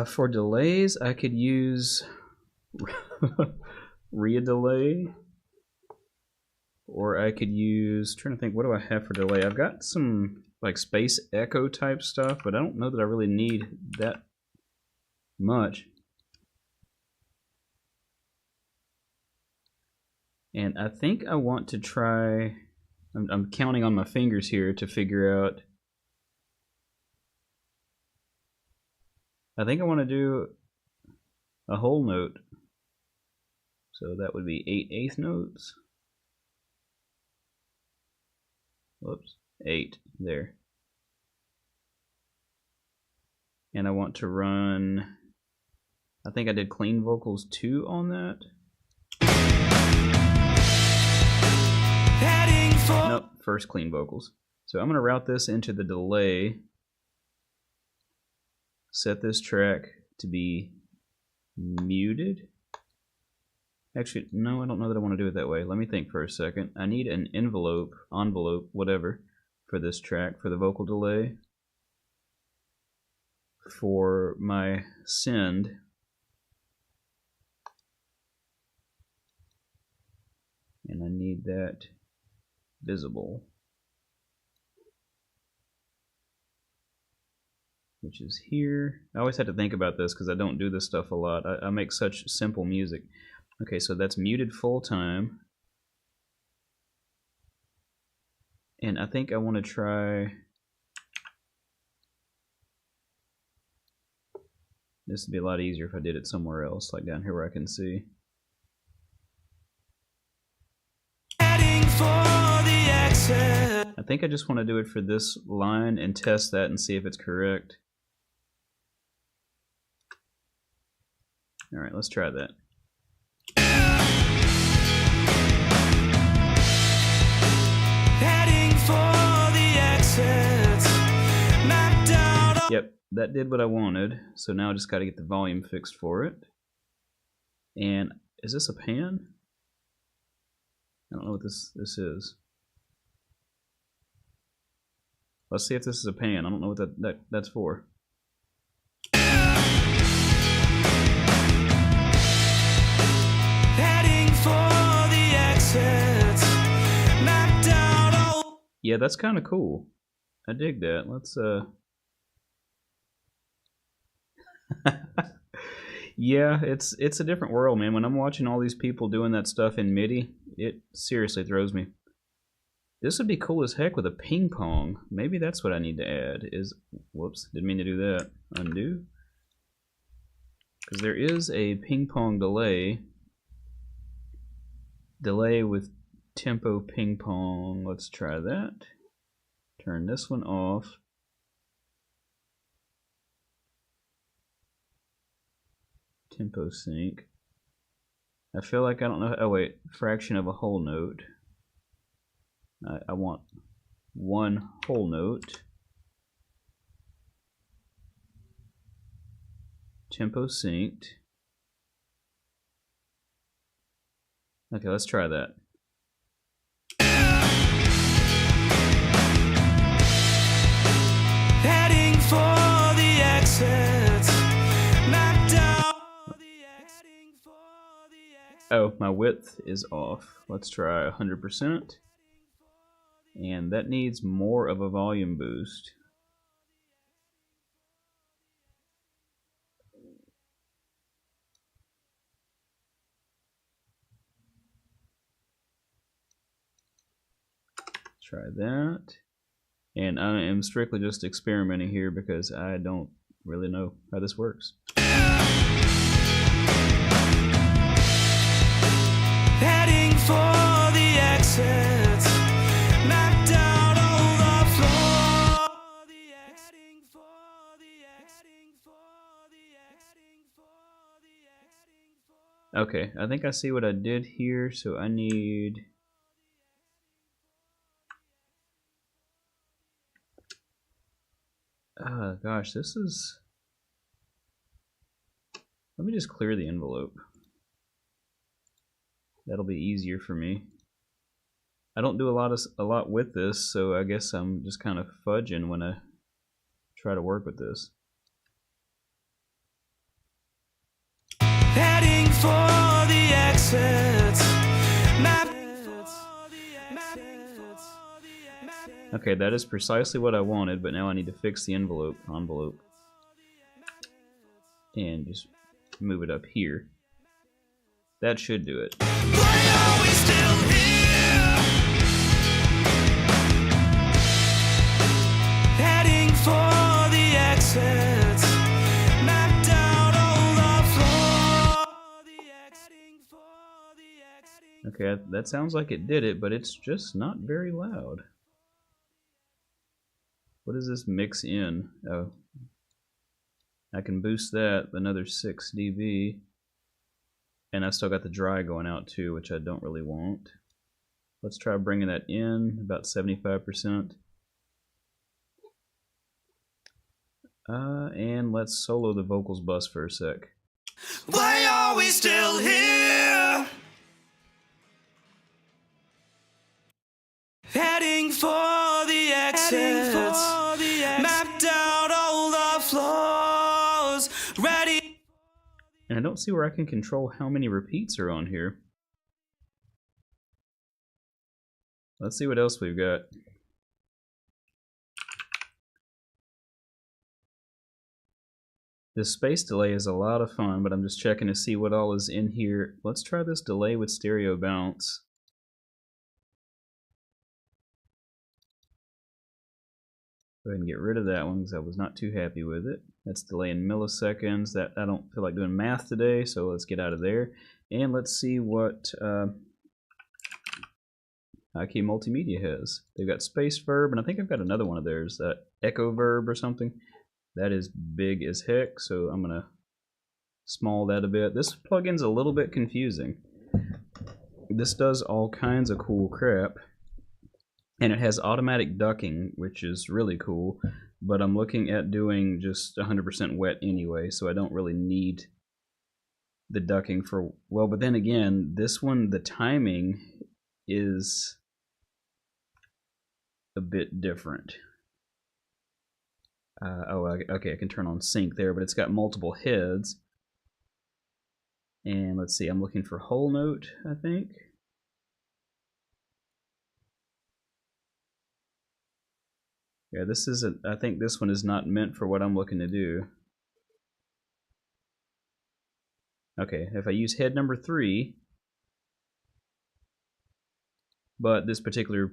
For delays, I could use re-delay, or I could use, trying to think, what do I have for delay? I've got some like space echo type stuff, but I don't know that I really need that much. And I think I want to try, I'm counting on my fingers here to figure out, I think I want to do a whole note. So that would be 8/8 notes. Whoops, 8 there. And I want to run, I think I did clean vocals 2 on that. Nope, first clean vocals. So I'm going to route this into the delay. Set this track to be muted. Actually, no, I don't know that I want to do it that way. Let me think for a second. I need an envelope, whatever, for this track, for the vocal delay. For my send, and I need that visible, which is here. I always had to think about this because I don't do this stuff a lot. I make such simple music. Okay, so that's muted full time. And I think I want to try, this would be a lot easier if I did it somewhere else, like down here where I can see. I think I just want to do it for this line and test that and see if it's correct. Alright, let's try that. Yep, that did what I wanted. So now I just got to get the volume fixed for it. And is this a pan? I don't know what this is. Let's see if this is a pan. I don't know what that's for. Yeah, that's kind of cool. I dig that. Let's yeah, it's a different world, man. When I'm watching all these people doing that stuff in MIDI, it seriously throws me. This would be cool as heck with a ping pong. Maybe that's what I need to add is, whoops, didn't mean to do that. Undo. Because there is a ping pong delay. Delay with tempo ping pong. Let's try that. Turn this one off. Tempo sync. I feel like I don't know. Oh wait, fraction of a whole note. I want one whole note. Tempo synced. Okay, let's try that. Heading for the exit. Mapped out the exit. Oh, my width is off. Let's try 100%. And that needs more of a volume boost. Try that. And I am strictly just experimenting here because I don't really know how this works. Heading for the exit. Mapped out all the floor. Heading for the exit. Okay, I think I see what I did here, so I need... gosh, this is... Let me just clear the envelope. That'll be easier for me. I don't do a lot with this, so I guess I'm just kind of fudging when I try to work with this. Heading for the exit. Okay, that is precisely what I wanted, but now I need to fix the envelope. And just move it up here. That should do it. Why are we still here? Heading for the exit. Mapped out all the floor. Okay, that sounds like it did it, but it's just not very loud. What does this mix in? Oh, I can boost that another 6 dB. And I still got the dry going out too, which I don't really want. Let's try bringing that in, about 75%. And let's solo the vocals bus for a sec. Why are we still here? Heading for the exit. Mapped out all the floors. Ready. And I don't see where I can control how many repeats are on here. Let's see what else we've got. This space delay is a lot of fun, but I'm just checking to see what all is in here. Let's try this delay with stereo bounce. Go ahead and get rid of that one because I was not too happy with it. That's delay in milliseconds. That I don't feel like doing math today, so let's get out of there. And let's see what IK Multimedia has. They've got Space Verb, and I think I've got another one of theirs, Echo Verb or something. That is big as heck, so I'm gonna small that a bit. This plugin's a little bit confusing. This does all kinds of cool crap. And it has automatic ducking, which is really cool, but I'm looking at doing just 100% wet anyway, so I don't really need the ducking for, well, but then again, this one, the timing is a bit different. Okay, I can turn on sync there, but it's got multiple heads. And let's see, I'm looking for whole note, I think. Yeah, this isn't, I think this one is not meant for what I'm looking to do. Okay, if I use head number 3, but this particular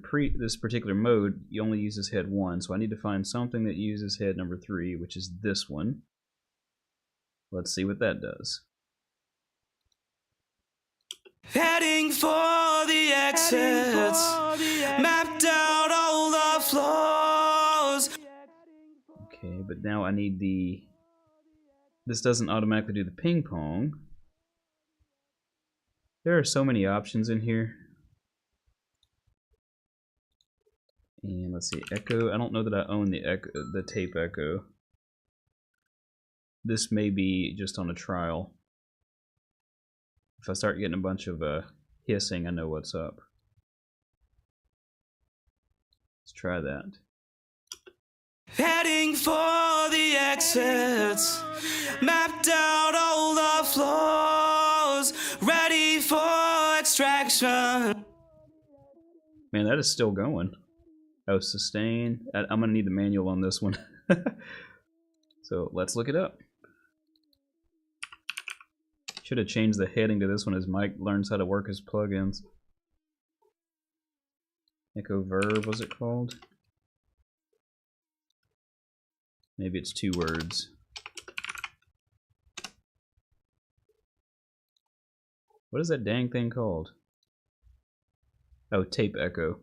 mode, you only uses head 1, so I need to find something that uses head number 3, which is this one. Let's see what that does. Heading for the exit. Mapped out all the floors. Okay, but now I need the this doesn't automatically do the ping pong. There are so many options in here. And let's see, echo. I don't know that I own the tape echo. This may be just on a trial. If I start getting a bunch of hissing, I know what's up. Let's try that. Heading for the exits, mapped out all the floors, ready for extraction. Man, that is still going. Oh, sustain. I'm gonna need the manual on this one. So let's look it up. Should have changed the heading to this one as Mike learns how to work his plugins. Echo Verb, was it called? Maybe it's 2 words. What is that dang thing called? Oh, tape echo.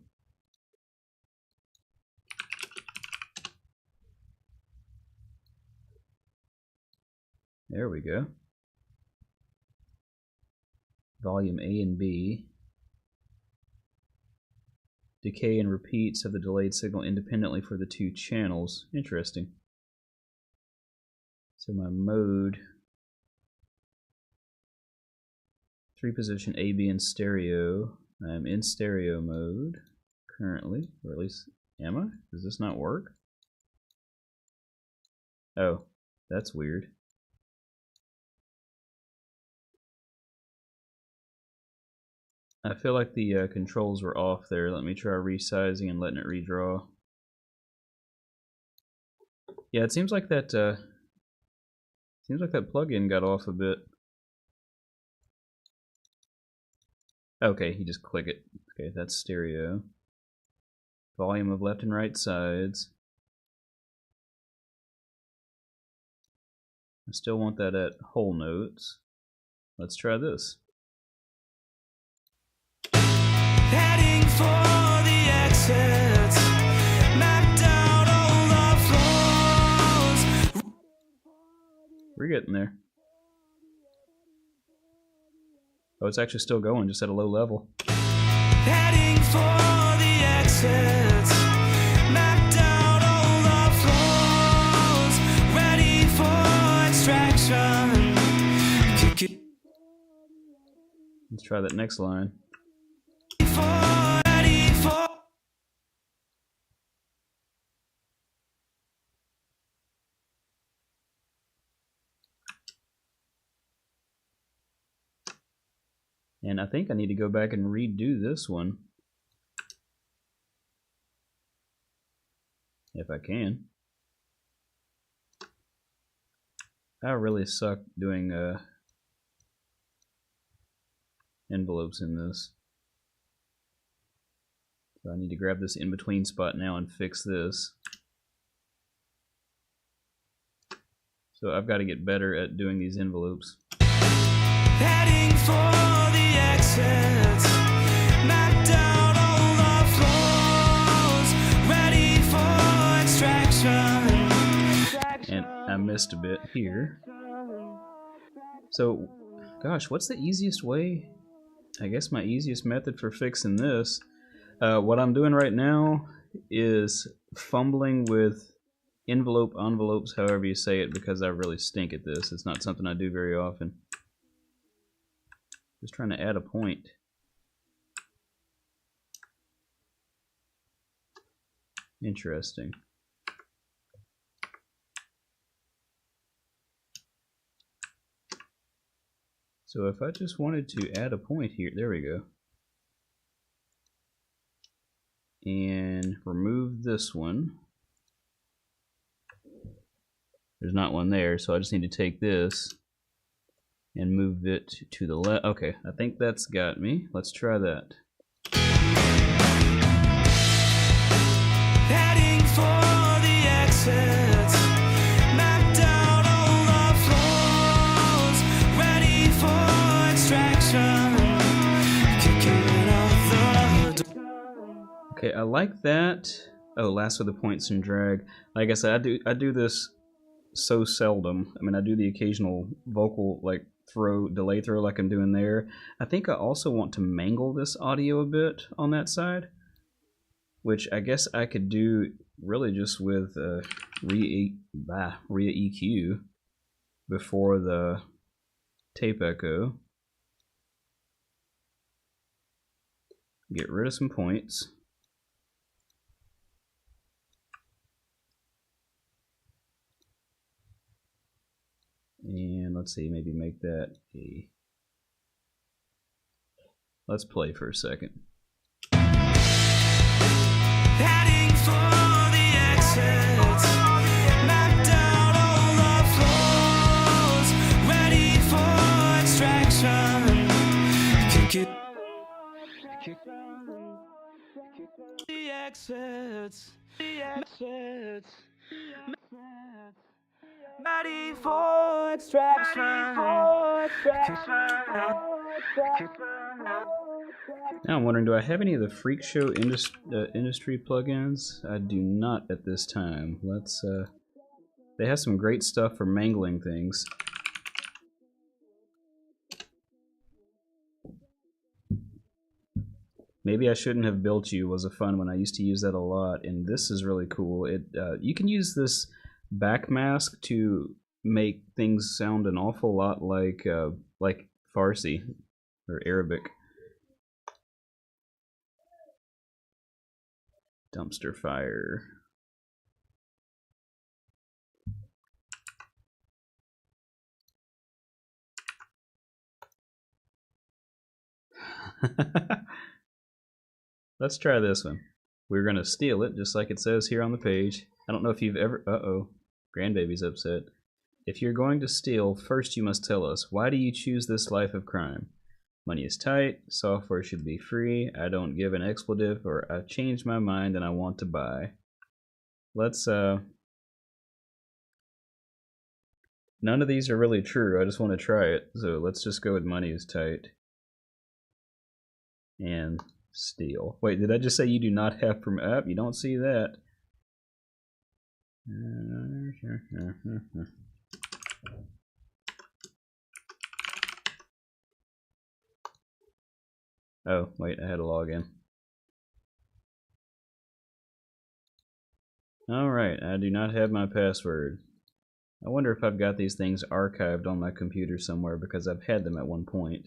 There we go. Volume A and B. Decay and repeats of the delayed signal independently for the 2 channels. Interesting. So my mode, 3-position A, B in stereo. I'm in stereo mode currently, or at least am I? Does this not work? Oh, that's weird. I feel like the controls were off there. Let me try resizing and letting it redraw. Yeah, it seems like that plugin got off a bit. Okay, you just click it. Okay, that's stereo. Volume of left and right sides. I still want that at whole notes. Let's try this. Heading for the exits, mapped out all the floors. We're getting there. Oh, it's actually still going, just at a low level. Heading for the exits, mapped out all the floors, ready for extraction. Let's try that next line. Ready for. And I think I need to go back and redo this one. If I can. I really suck doing envelopes in this. So I need to grab this in-between spot now and fix this. So I've got to get better at doing these envelopes. Heading for the exits, mapped out all the floors, ready for extraction. And I missed a bit here. So, gosh, what's the easiest way? I guess my easiest method for fixing this, what I'm doing right now is fumbling with envelopes, however you say it, because I really stink at this. It's not something I do very often. Just trying to add a point. Interesting. So if I just wanted to add a point here, there we go. And remove this one. There's not one there, so I just need to take this and move it to the left. Okay, I think that's got me. Let's try that. Heading for the exits, mapped out all the floors, ready for extraction. Kicking out the door. Okay, I like that. Oh, last with the points and drag. Like I said, I do this so seldom. I mean, I do the occasional vocal like delay throw like I'm doing there. I think I also want to mangle this audio a bit on that side, which I guess I could do really just with RIA EQ before the tape echo. Get rid of some points. And let's see, maybe make that a... Let's play for a second. Heading for the exits, mapped out all the floors, ready for extraction. Kick the exits, ready for extraction. Now I'm wondering, do I have any of the Freak Show industry plugins? I do not at this time. Let's they have some great stuff for mangling things. Maybe I Shouldn't Have Built You was a fun one. I used to use that a lot, and this is really cool. It you can use this backmask to make things sound an awful lot like Farsi or Arabic. Dumpster fire. Let's try this one. We're gonna steal it just like it says here on the page. I don't know if you've ever... Uh-oh. Grandbaby's upset. If you're going to steal, first you must tell us, why do you choose this life of crime? Money is tight, software should be free, I don't give an expletive, or I've changed my mind and I want to buy. Let's, none of these are really true, I just want to try it, so let's just go with money is tight. And steal. Wait, did I just say you do not have permission? You don't see that. Oh, wait, I had to log in. Alright, I do not have my password. I wonder if I've got these things archived on my computer somewhere because I've had them at one point.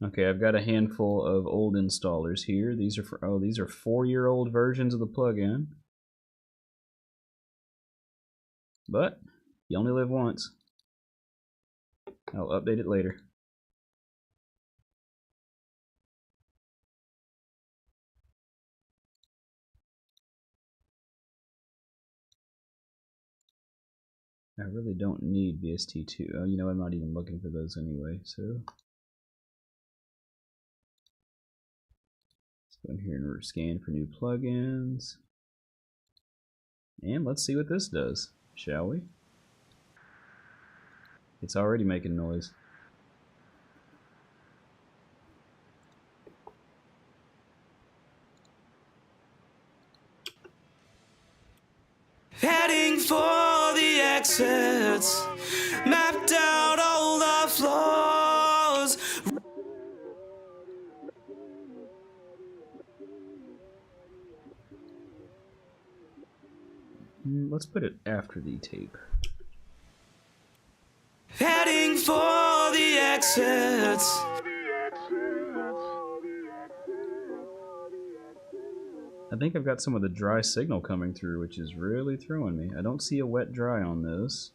Okay, I've got a handful of old installers here. These are for, oh, these are 4-year-old versions of the plugin. But you only live once. I'll update it later. I really don't need VST2. Oh, you know, I'm not even looking for those anyway, so let's go in here and scan for new plugins. And let's see what this does, shall we? It's already making noise. Heading for the exits, mapped out all the floors. Let's put it after the tape. Heading for the exits. I think I've got some of the dry signal coming through, which is really throwing me. I don't see a wet dry on this.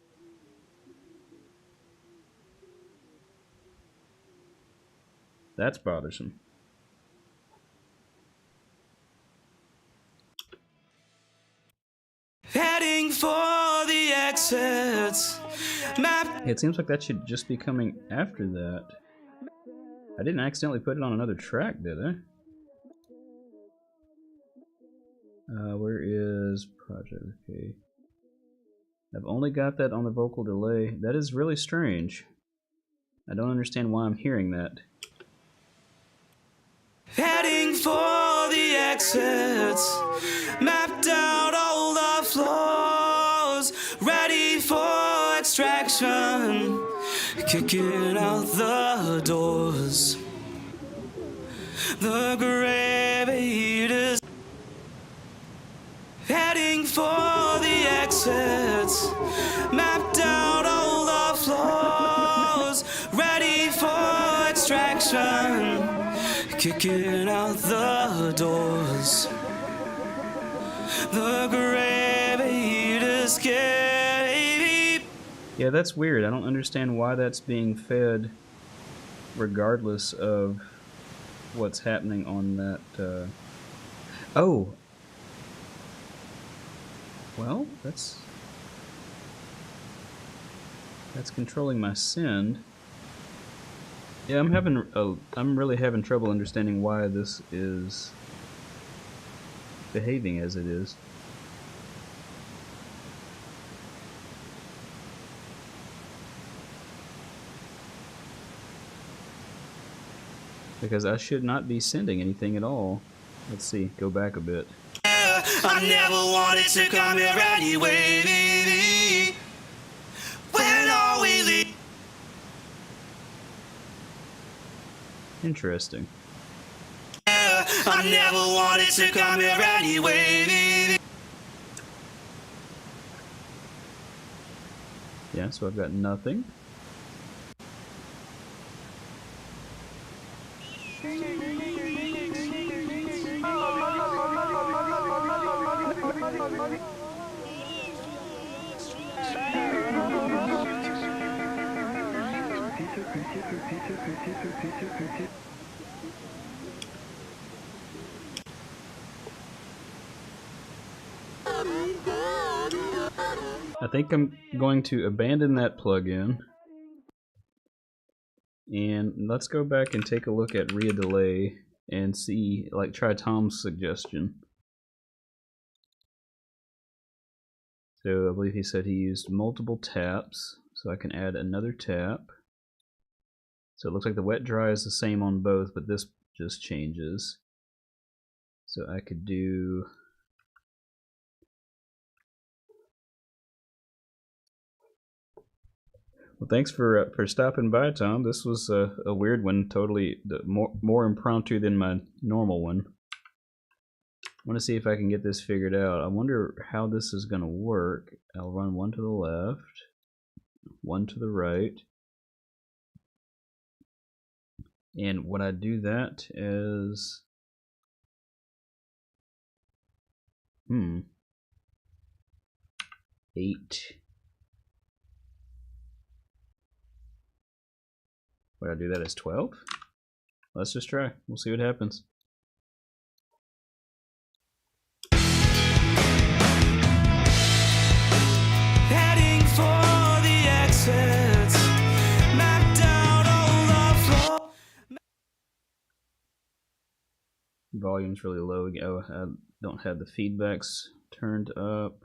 That's bothersome. Heading for the exits. It seems like that should just be coming after that. I didn't accidentally put it on another track, did I? Where is project? Okay. I've only got that on the vocal delay. That is really strange. I don't understand why I'm hearing that. Heading for the exits, mapped out all the floors, ready for extraction, kicking out the doors. The grave is heading for the exits, mapped out all the floors, ready for extraction, kicking out the doors. The grave escape. Yeah, that's weird. I don't understand why that's being fed regardless of what's happening on that. Oh! Well, that's controlling my send. Yeah, I'm really having trouble understanding why this is behaving as it is. Because I should not be sending anything at all. Let's see, go back a bit. I never wanted to come here anyway. When are we leaving? Interesting. I never wanted to come here anyway. Yeah, so I've got nothing. I think I'm going to abandon that plugin, and let's go back and take a look at RIA delay and see, like, try Tom's suggestion. So I believe he said he used multiple taps, so I can add another tap. So it looks like the wet dry is the same on both, but this just changes. So I could do well, thanks for stopping by, Tom. This was a weird one, totally more impromptu than my normal one. I want to see if I can get this figured out. I wonder how this is going to work. I'll run one to the left, one to the right. And when I do that is 8. Would I do that as 12? Let's just try. We'll see what happens. Heading for the exits, mapped out all the floor. Volume's really low. Oh, I don't have the feedbacks turned up.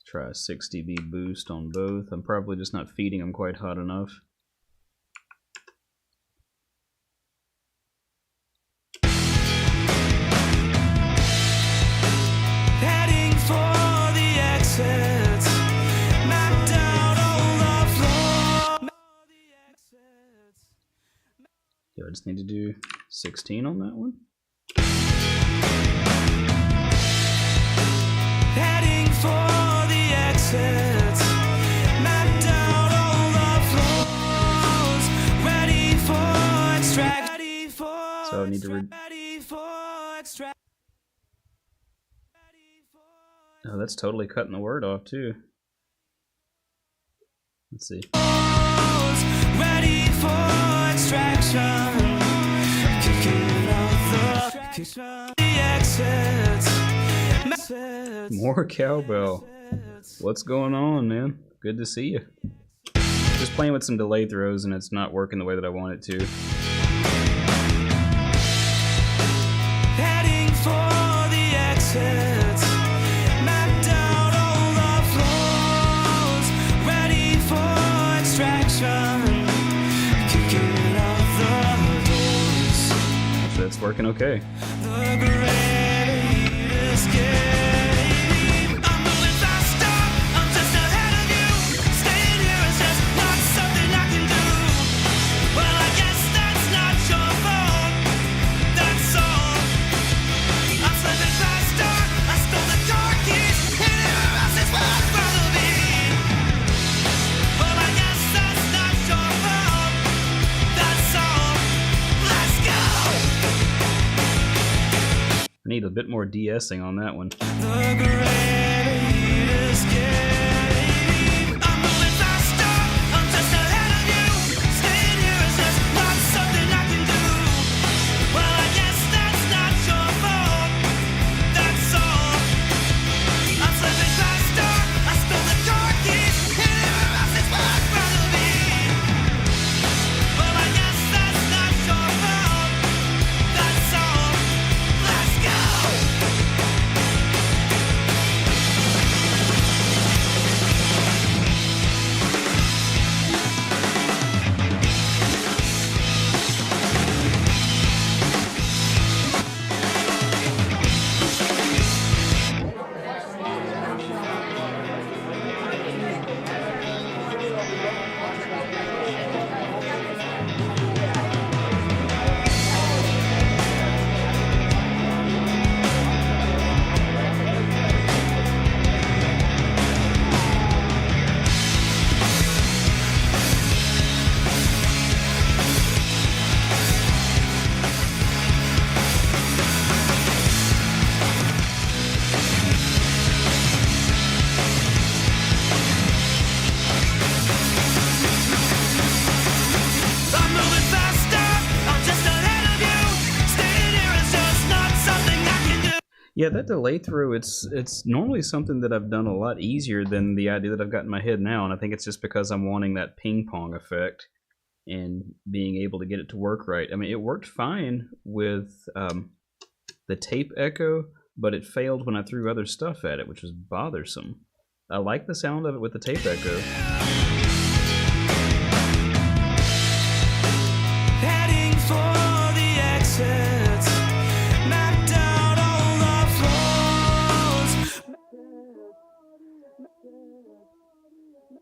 Try a 6 dB boost on both. I'm probably just not feeding them quite hot enough. Heading for the exits, mapped out all the floor. Yeah, I just need to do 16 on that one. Heading for the exits, mapped out all the floors, ready for extract. So I need to oh, that's totally cutting the word off too. Let's see. Ready for extraction, kicking out the exits. More cowbell. What's going on, man? Good to see you. Just playing with some delay throws and it's not working the way that I want it to. Heading for the exits, mapped out all the floors, ready for extraction, it's working okay. The greatest game. I'm moving faster, I'm just ahead of you. Staying here is just not something I can do. Well, I guess that's not your fault. That's all. I'm slipping faster. I stole the car keys. Anywhere else is where I'd rather be. Well, I guess that's not your fault. That's all. Let's go. I need a bit more de-essing on that one. The greatest game. I'm moving faster. I'm just ahead of you. Staying here is just not something I can do. Well, I guess that's not your fault. That's all. I'm slipping faster. I stole the car keys. Anywhere else is where I'd rather be. Well, I guess that's not your fault. That's all. Let's go. I'm moving faster. I'm just ahead of you. Staying here is just not something I can do. Yeah, that delay through, it's normally something that I've done a lot easier than the idea that I've got in my head now, and I think it's just because I'm wanting that ping pong effect and being able to get it to work right. I mean, it worked fine with the tape echo, but it failed when I threw other stuff at it, which was bothersome. I like the sound of it with the tape echo. Heading for the exits. Mapped out all the floors.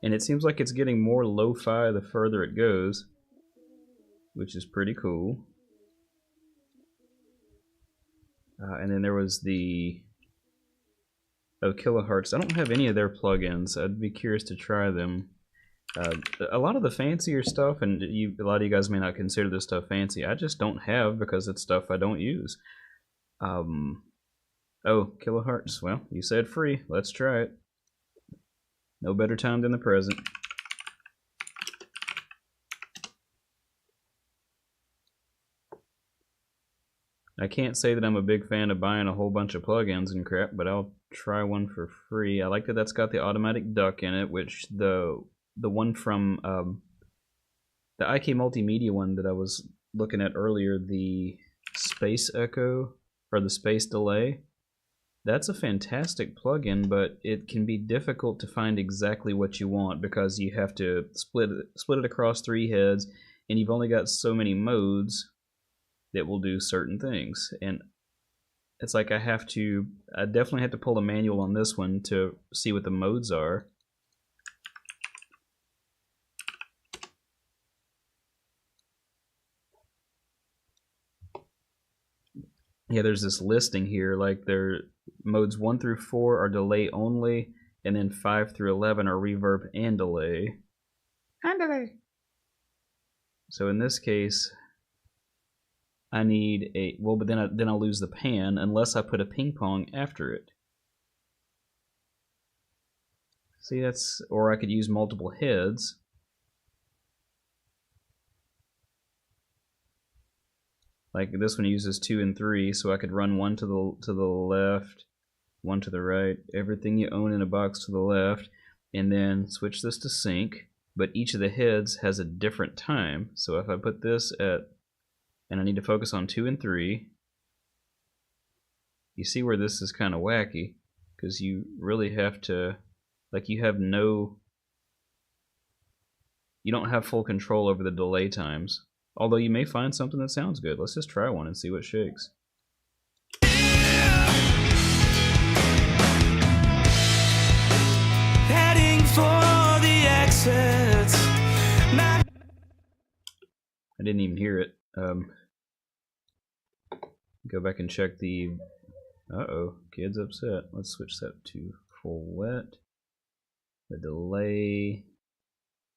And it seems like it's getting more lo-fi the further it goes, which is pretty cool. And then there was the Kilohertz. I don't have any of their plugins. I'd be curious to try them. A lot of the fancier stuff, and a lot of you guys may not consider this stuff fancy, I just don't have because it's stuff I don't use. Oh, Kilohertz. Well, you said free. Let's try it. No better time than the present. I can't say that I'm a big fan of buying a whole bunch of plugins and crap, but I'll try one for free. I like that that's got the automatic duck in it, which the one from the IK Multimedia one that I was looking at earlier, the Space Echo, or the Space Delay, that's a fantastic plugin, but it can be difficult to find exactly what you want because you have to split it across 3 heads, and you've only got so many modes that will do certain things. And it's like I definitely have to pull a manual on this one to see what the modes are. Yeah, there's this listing here, like their modes 1 through 4 are delay only, and then 5 through 11 are reverb and delay. And delay. So in this case, I need a, well, but then I'll lose the pan unless I put a ping pong after it. See, that's, or I could use multiple heads. Like this one uses 2 and 3, so I could run one to the left, one to the right, everything you own in a box to the left, and then switch this to sync. But each of the heads has a different time. So if I put this at, and I need to focus on 2 and 3, you see where this is kind of wacky, because you really have to, like, you don't have full control over the delay times. Although you may find something that sounds good. Let's just try one and see what shakes. Heading for the exits. I didn't even hear it. Go back and check the... Uh-oh, kid's upset. Let's switch that to full wet. The delay.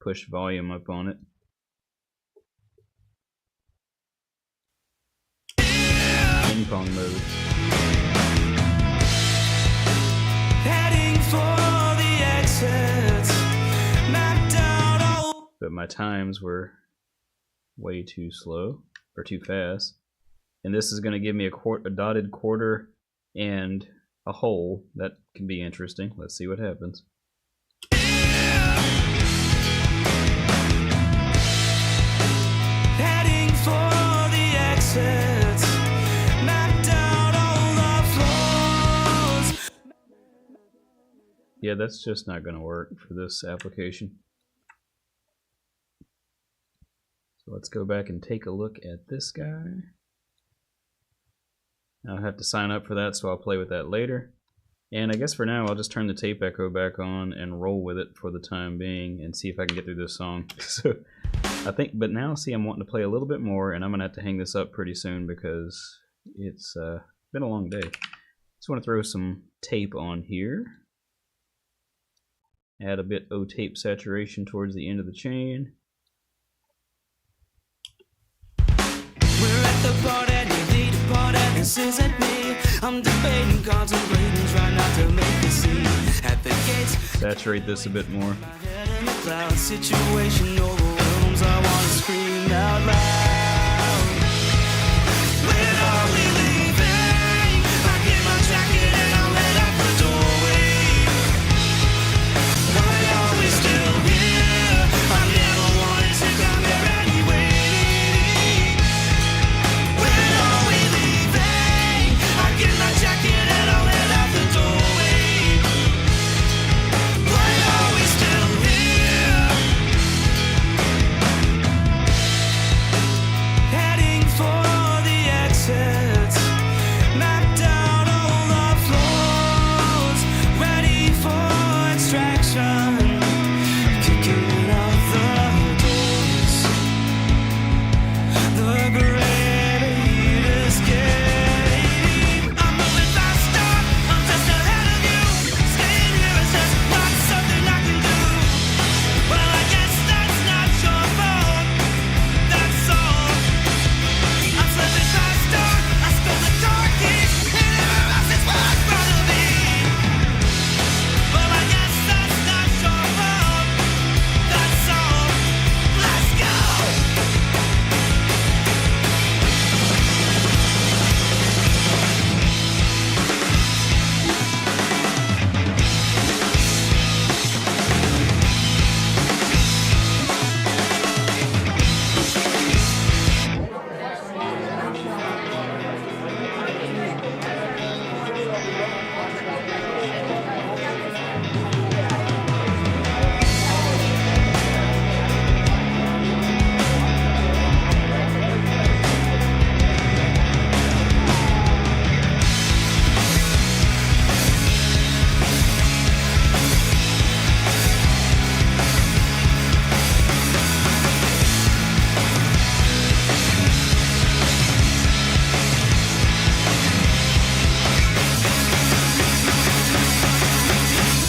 Push volume up on it. Ping pong mode. Heading for the exits. Mapped out all. But my times were way too slow, or too fast. And this is going to give me a dotted quarter and a hole. That can be interesting. Let's see what happens. Heading for the exits. Mapped out all the floors. Yeah, that's just not going to work for this application. So let's go back and take a look at this guy. I'll have to sign up for that, so I'll play with that later. And I guess for now, I'll just turn the tape echo back on and roll with it for the time being and see if I can get through this song. So I think, but now see, I'm wanting to play a little bit more, and I'm gonna have to hang this up pretty soon because it's been a long day. Just want to throw some tape on here. Add a bit O tape saturation towards the end of the chain. We're at the part and you need a part and this isn't me. I'm debating, contemplating, trying not to make a scene. At the gates, Saturate this a bit more. my head in the cloud, situation overwhelms. I wanna scream out loud. When are we leaving? I get my jacket and I'll head out the doorway. Why are we still here? I never wanted to come here anyway. When are we leaving? I get my jacket and I'll head out the doorway. Why are we still here? Heading for the exits. Mapped out all the floors. Ready for extraction. Kicking out the doors. The grave is getting. I'm moving faster. I'm just ahead of you. Staying here is just not something I can do. Well, I guess that's not your fault. That's all. I'm slipping faster. I stole the car keys. And everywhere else is where I'd rather be. Well, I guess that's not your fault. That's all. Let's go.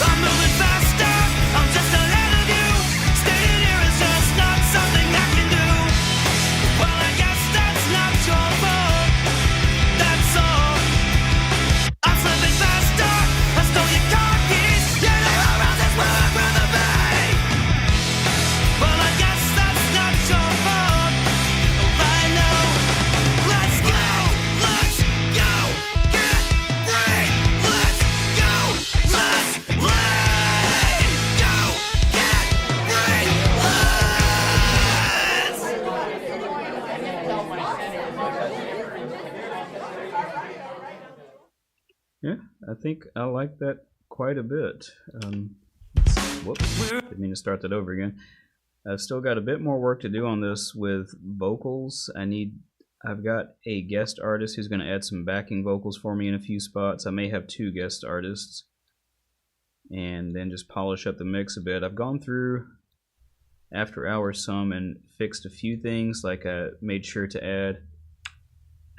I'm moving faster. I'm just ahead of you. Staying here is just not something I can do. Well, I guess that's not your fault. That's all. I'm slipping faster. I stole your car keys. Yeah, everywhere else is where I'd rather be. Well, I guess that's not your fault. Oh, I know. Let's go. Let's go. Get free. Let's go. Let's play. Go. Get free. Yeah, I think I like that quite a bit. Whoops, didn't mean to start that over again. I've still got a bit more work to do on this with vocals. I've got a guest artist who's going to add some backing vocals for me in a few spots. I may have 2 guest artists, and then just polish up the mix a bit. I've gone through after hours some and fixed a few things, like I made sure to add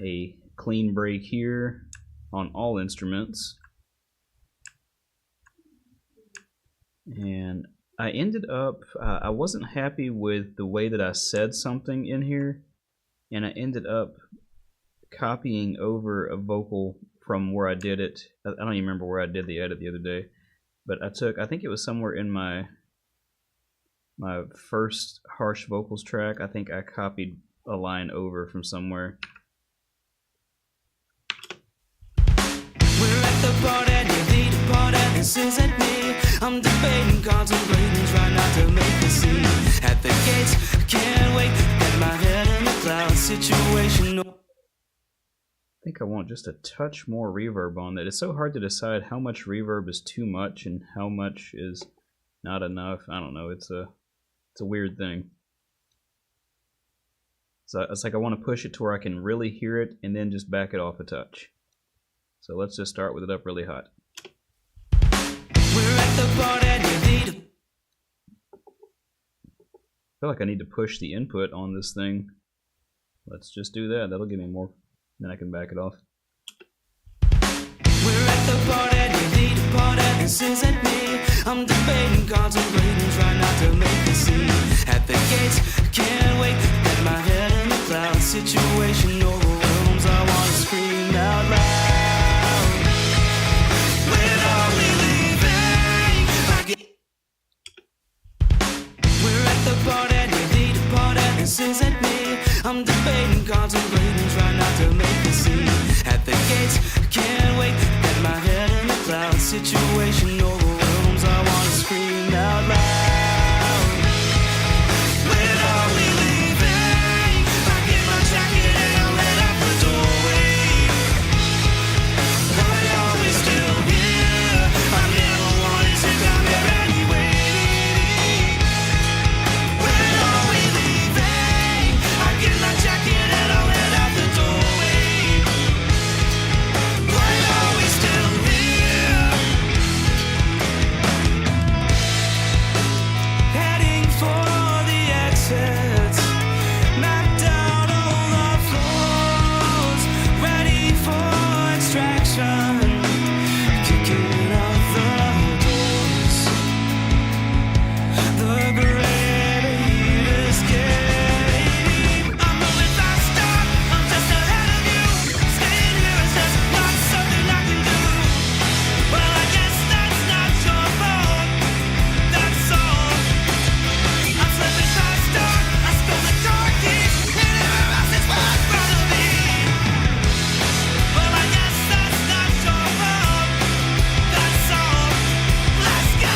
a clean break here on all instruments, and I ended up I wasn't happy with the way that I said something in here, and I ended up copying over a vocal from where I did it. I don't even remember where I did the edit the other day, but I think it was somewhere in my first harsh vocals track. I think I copied a line over from somewhere. We're at the part and you need a part and this isn't me. I'm debating, contemplating, trying not to make a scene. At the gates, can't wait, get my head in the clouds, situation. I think I want just a touch more reverb on that. It's so hard to decide how much reverb is too much and how much is not enough. I don't know, it's a weird thing. So it's like I want to push it to where I can really hear it and then just back it off a touch. So let's just start with it up really hot. We're at the part and you need a... I feel like I need to push the input on this thing. Let's just do that. That'll give me more. Then I can back it off. We're at the part and you need a part and this isn't me. I'm debating, contemplating, trying not to make a scene. At the gates, can't wait, get my head in the clouds, situation overwhelms, I wanna scream out loud. When are we leaving? We're at the part and you need a part and this isn't me. I'm debating, contemplating, trying not to make a scene. At the gates, can't wait, get my head in the clouds, situation overwhelms, I wanna scream out loud. When are we leaving? I get my jacket and I'll head out the doorway. Why are we still here? I never wanted to come here anyway. When are we leaving? I get my jacket and I'll head out the doorway. Why are we still here? Heading for the exits, mapped out all our floors, ready for extraction, kicking out the doors. The gravity is getting. I'm moving faster, I'm just ahead of you. Staying here is just not something I can do. Well, I guess that's not your fault. That's all. I'm slipping faster. I stole the car keys. Anywhere else is where I'd rather be. Well, I guess that's not your fault. That's all. Let's go.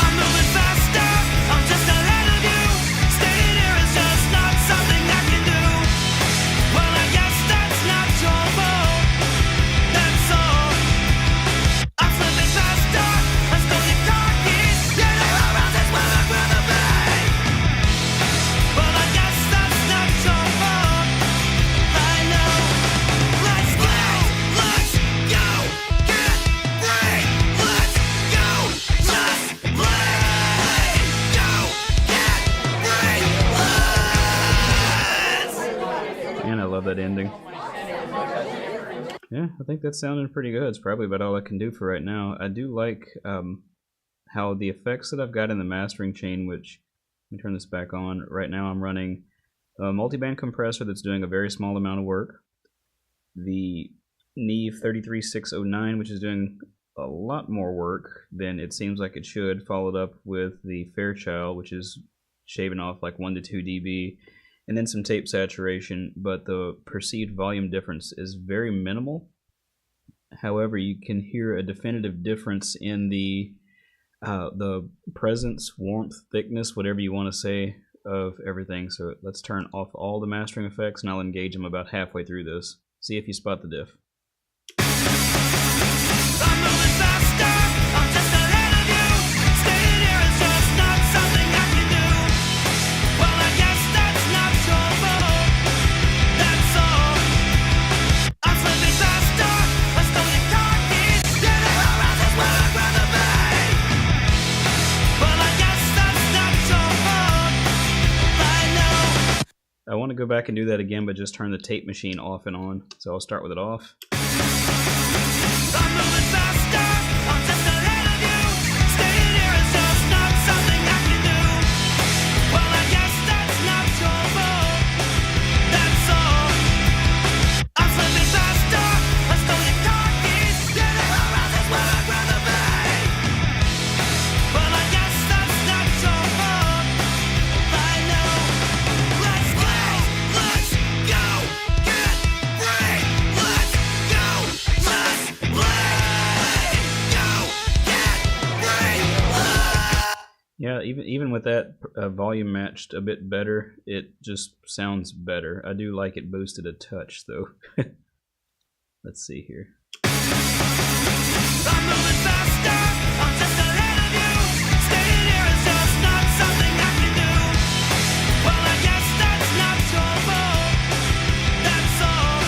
I'm moving faster, I'm just ahead of you. Staying here is just not something I can do. Well, I guess that's not your fault. That's all. I'm slipping faster, I stole your car keys. Anywhere else is where I'd rather be. Well, I guess that's not your fault. I know. Let's play. Let's go. Get free. Let's go. Let's play. Go. Get free. Let's. And I love that ending. Yeah, I think that's sounding pretty good. It's probably about all I can do for right now. I do like how the effects that I've got in the mastering chain, which, let me turn this back on. Right now I'm running a multiband compressor that's doing a very small amount of work. The Neve 33609, which is doing a lot more work than it seems like it should, followed up with the Fairchild, which is shaving off like 1 to 2 dB, and then some tape saturation, but the perceived volume difference is very minimal. However, you can hear a definitive difference in the presence, warmth, thickness, whatever you want to say, of everything. So let's turn off all the mastering effects, and I'll engage them about halfway through this. See if you spot the diff. I'm moving faster, I'm just ahead of you. Staying here is just not something I can do. Well, I guess that's not your fault. That's all. I'm slipping faster, I stole your car keys. Anywhere else is where I'd rather be. Well, I guess that's not your fault. I know. I want to go back and do that again, but just turn the tape machine off and on. So I'll start with it off. I'm moving faster, I'm just ahead of you. Staying here is just not something I can do. Well, I guess that's not your fault. That's all. I'm slipping faster, I stole your car keys. Anywhere else is where I'd rather be. Well, I guess that's not your fault. I know. Let's go, let's go, get free. Let's go, let's Yeah, even with that volume matched a bit better, it just sounds better. I do like it boosted a touch, though. Let's see here. I'm moving faster, I'm just ahead of you. Staying here is just not something I can do. Well, I guess that's not your fault. That's all.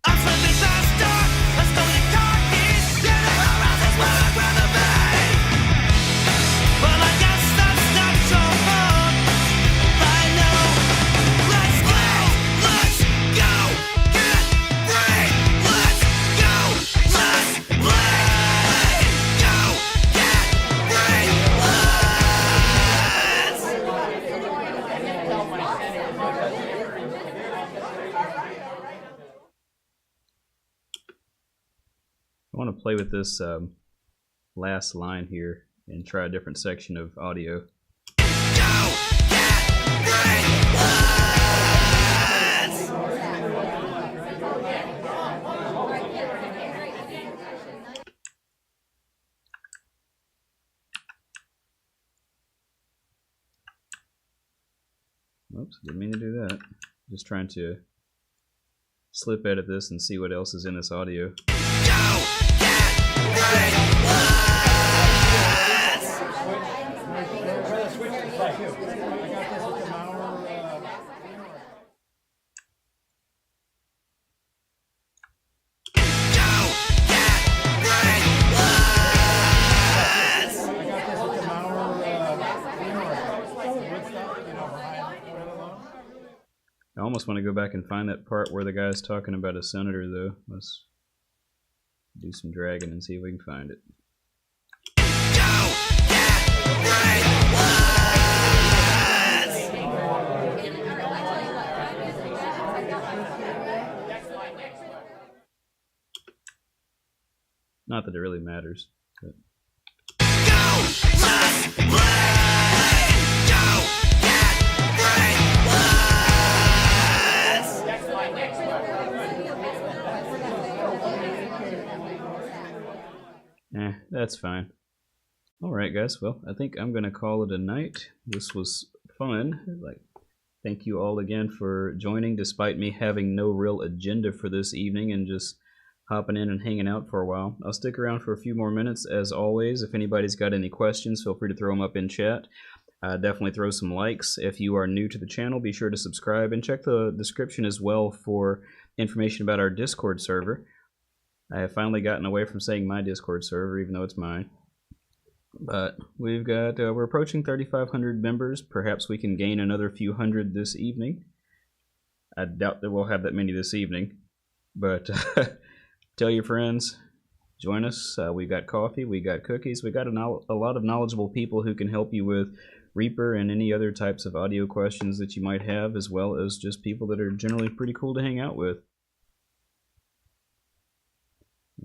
I'm slipping faster, I stole your car keys. Anywhere else is where I'd rather be. Well, I guess that's not your fault. I know. Let's go, let's go, get free. Let's go, let's play. Go, get free. I want to play with this last line here and try a different section of audio. Oops, didn't mean to do that. Just trying to slip edit this and see what else is in this audio. I almost want to go back and find that part where the guy's talking about a senator, though. Let's do some dragging and see if we can find it. Not that it really matters. But. That's fine. Alright guys, well, I think I'm gonna call it a night. This was fun. Thank you all again for joining, despite me having no real agenda for this evening and just hopping in and hanging out for a while. I'll stick around for a few more minutes as always. If anybody's got any questions, feel free to throw them up in chat. Definitely throw some likes. If you are new to the channel, be sure to subscribe and check the description as well for information about our Discord server. I have finally gotten away from saying my Discord server, even though it's mine. But we've got, we're approaching 3,500 members. Perhaps we can gain another few hundred this evening. I doubt that we'll have that many this evening. But tell your friends, join us. We got coffee, we got cookies, we got a lot of knowledgeable people who can help you with Reaper and any other types of audio questions that you might have, as well as just people that are generally pretty cool to hang out with.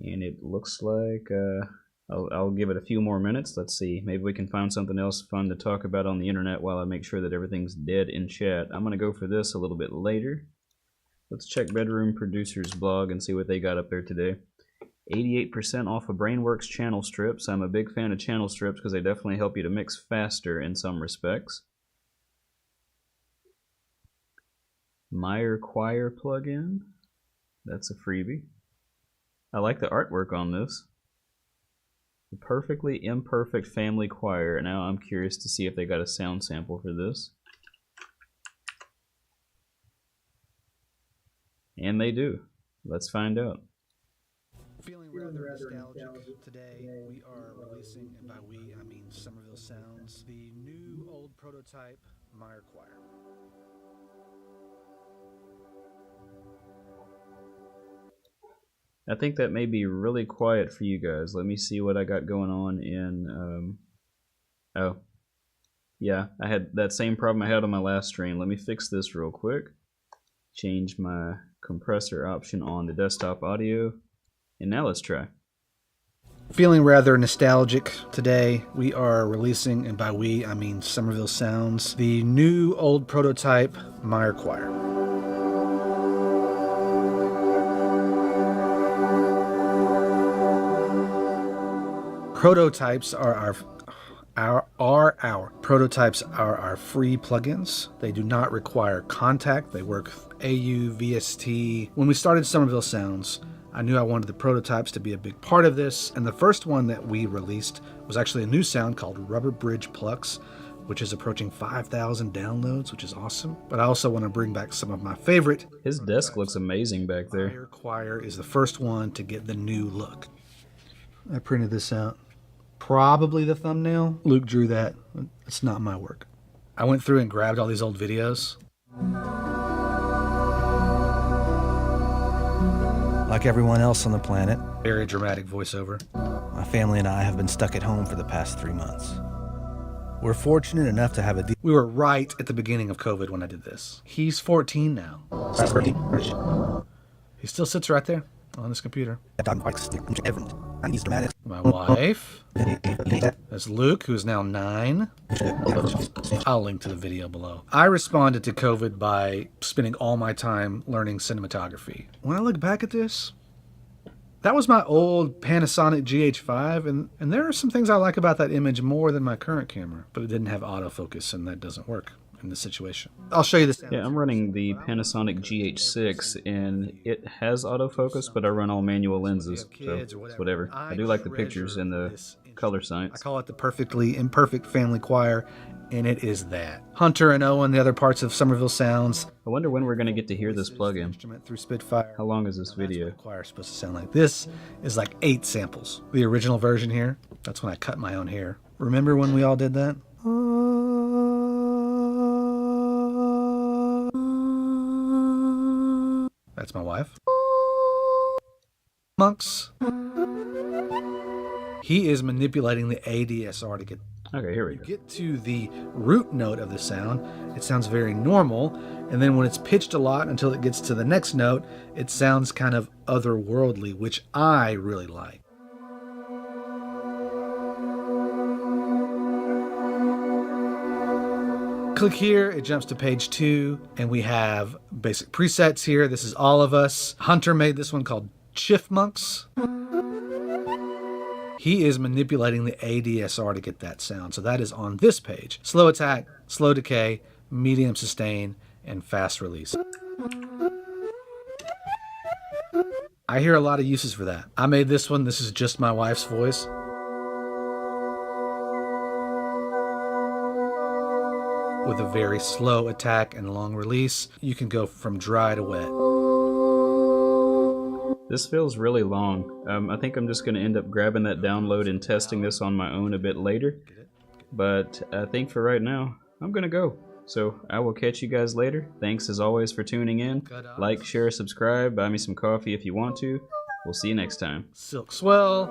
And it looks like I'll give it a few more minutes. Let's see, maybe we can find something else fun to talk about on the internet while I make sure that everything's dead in chat. I'm gonna go for this a little bit later. Let's check Bedroom Producer's blog and see what they got up there today. 88% off of Brainworks channel strips. I'm a big fan of channel strips because they definitely help you to mix faster in some respects. Meyer Choir plugin. That's a freebie. I like the artwork on this. The Perfectly Imperfect Family Choir. Now I'm curious to see if they got a sound sample for this. And they do. Let's find out. Feeling rather nostalgic today, we are releasing, and by we, I mean Somerville Sounds, the new old prototype Meyer Choir. I think that may be really quiet for you guys. Let me see what I got going on in, oh. Yeah, I had that same problem I had on my last stream. Let me fix this real quick. Change my compressor option on the desktop audio. And now let's try. Feeling rather nostalgic today, we are releasing, and by we, I mean Somerville Sounds, the new old prototype Meyer Choir. Prototypes are our free plugins. They do not require contact. They work AU, VST. When we started Somerville Sounds, I knew I wanted the prototypes to be a big part of this, and the first one that we released was actually a new sound called Rubber Bridge Plucks, which is approaching 5,000 downloads, which is awesome. But I also want to bring back some of my favorite. His desk looks amazing back there. Meyer Choir is the first one to get the new look. I printed this out. Probably the thumbnail. Luke drew that. It's not my work. I went through and grabbed all these old videos. Like everyone else on the planet, Very dramatic voiceover. my family and I have been stuck at home for the past 3 months. We're fortunate enough to have a We were right at the beginning of COVID when I did this. He's 14 now. He still sits right there on his computer. My wife. That's Luke, who's now 9. I'll link to the video below. I responded to COVID by spending all my time learning cinematography. When I look back at this, that was my old Panasonic GH5, and there are some things I like about that image more than my current camera, but it didn't have autofocus, and that doesn't work in this situation. I'll show you this. Yeah, I'm running the Panasonic GH6, and it has autofocus, but I run all manual lenses, so it's whatever. I do like the pictures and the color science. I call it the Perfectly Imperfect Family Choir, and it is that. Hunter and Owen, the other parts of Somerville Sounds. I wonder when we're going to get to hear this plugin. Instrument through Spitfire. How long is this video? The choir is supposed to sound like this. Is like 8 samples. The original version here, that's when I cut my own hair. Remember when we all did that? That's my wife. Monks. He is manipulating the ADSR to get. Okay, here we go. Get to the root note of the sound, it sounds very normal, and then when it's pitched a lot until it gets to the next note, it sounds kind of otherworldly, which I really like. Click here, it jumps to page 2, and we have basic presets here. This is all of us. Hunter made this one called Chipmunks. He is manipulating the ADSR to get that sound. So that is on this page. Slow attack, slow decay, medium sustain, and fast release. I hear a lot of uses for that. I made this one. This is just my wife's voice. With a very slow attack and long release, you can go from dry to wet. This feels really long. I think I'm just going to end up grabbing that download and testing this on my own a bit later. But I think for right now, I'm going to go. So I will catch you guys later. Thanks as always for tuning in. Like, share, subscribe, buy me some coffee if you want to. We'll see you next time. Silk swell.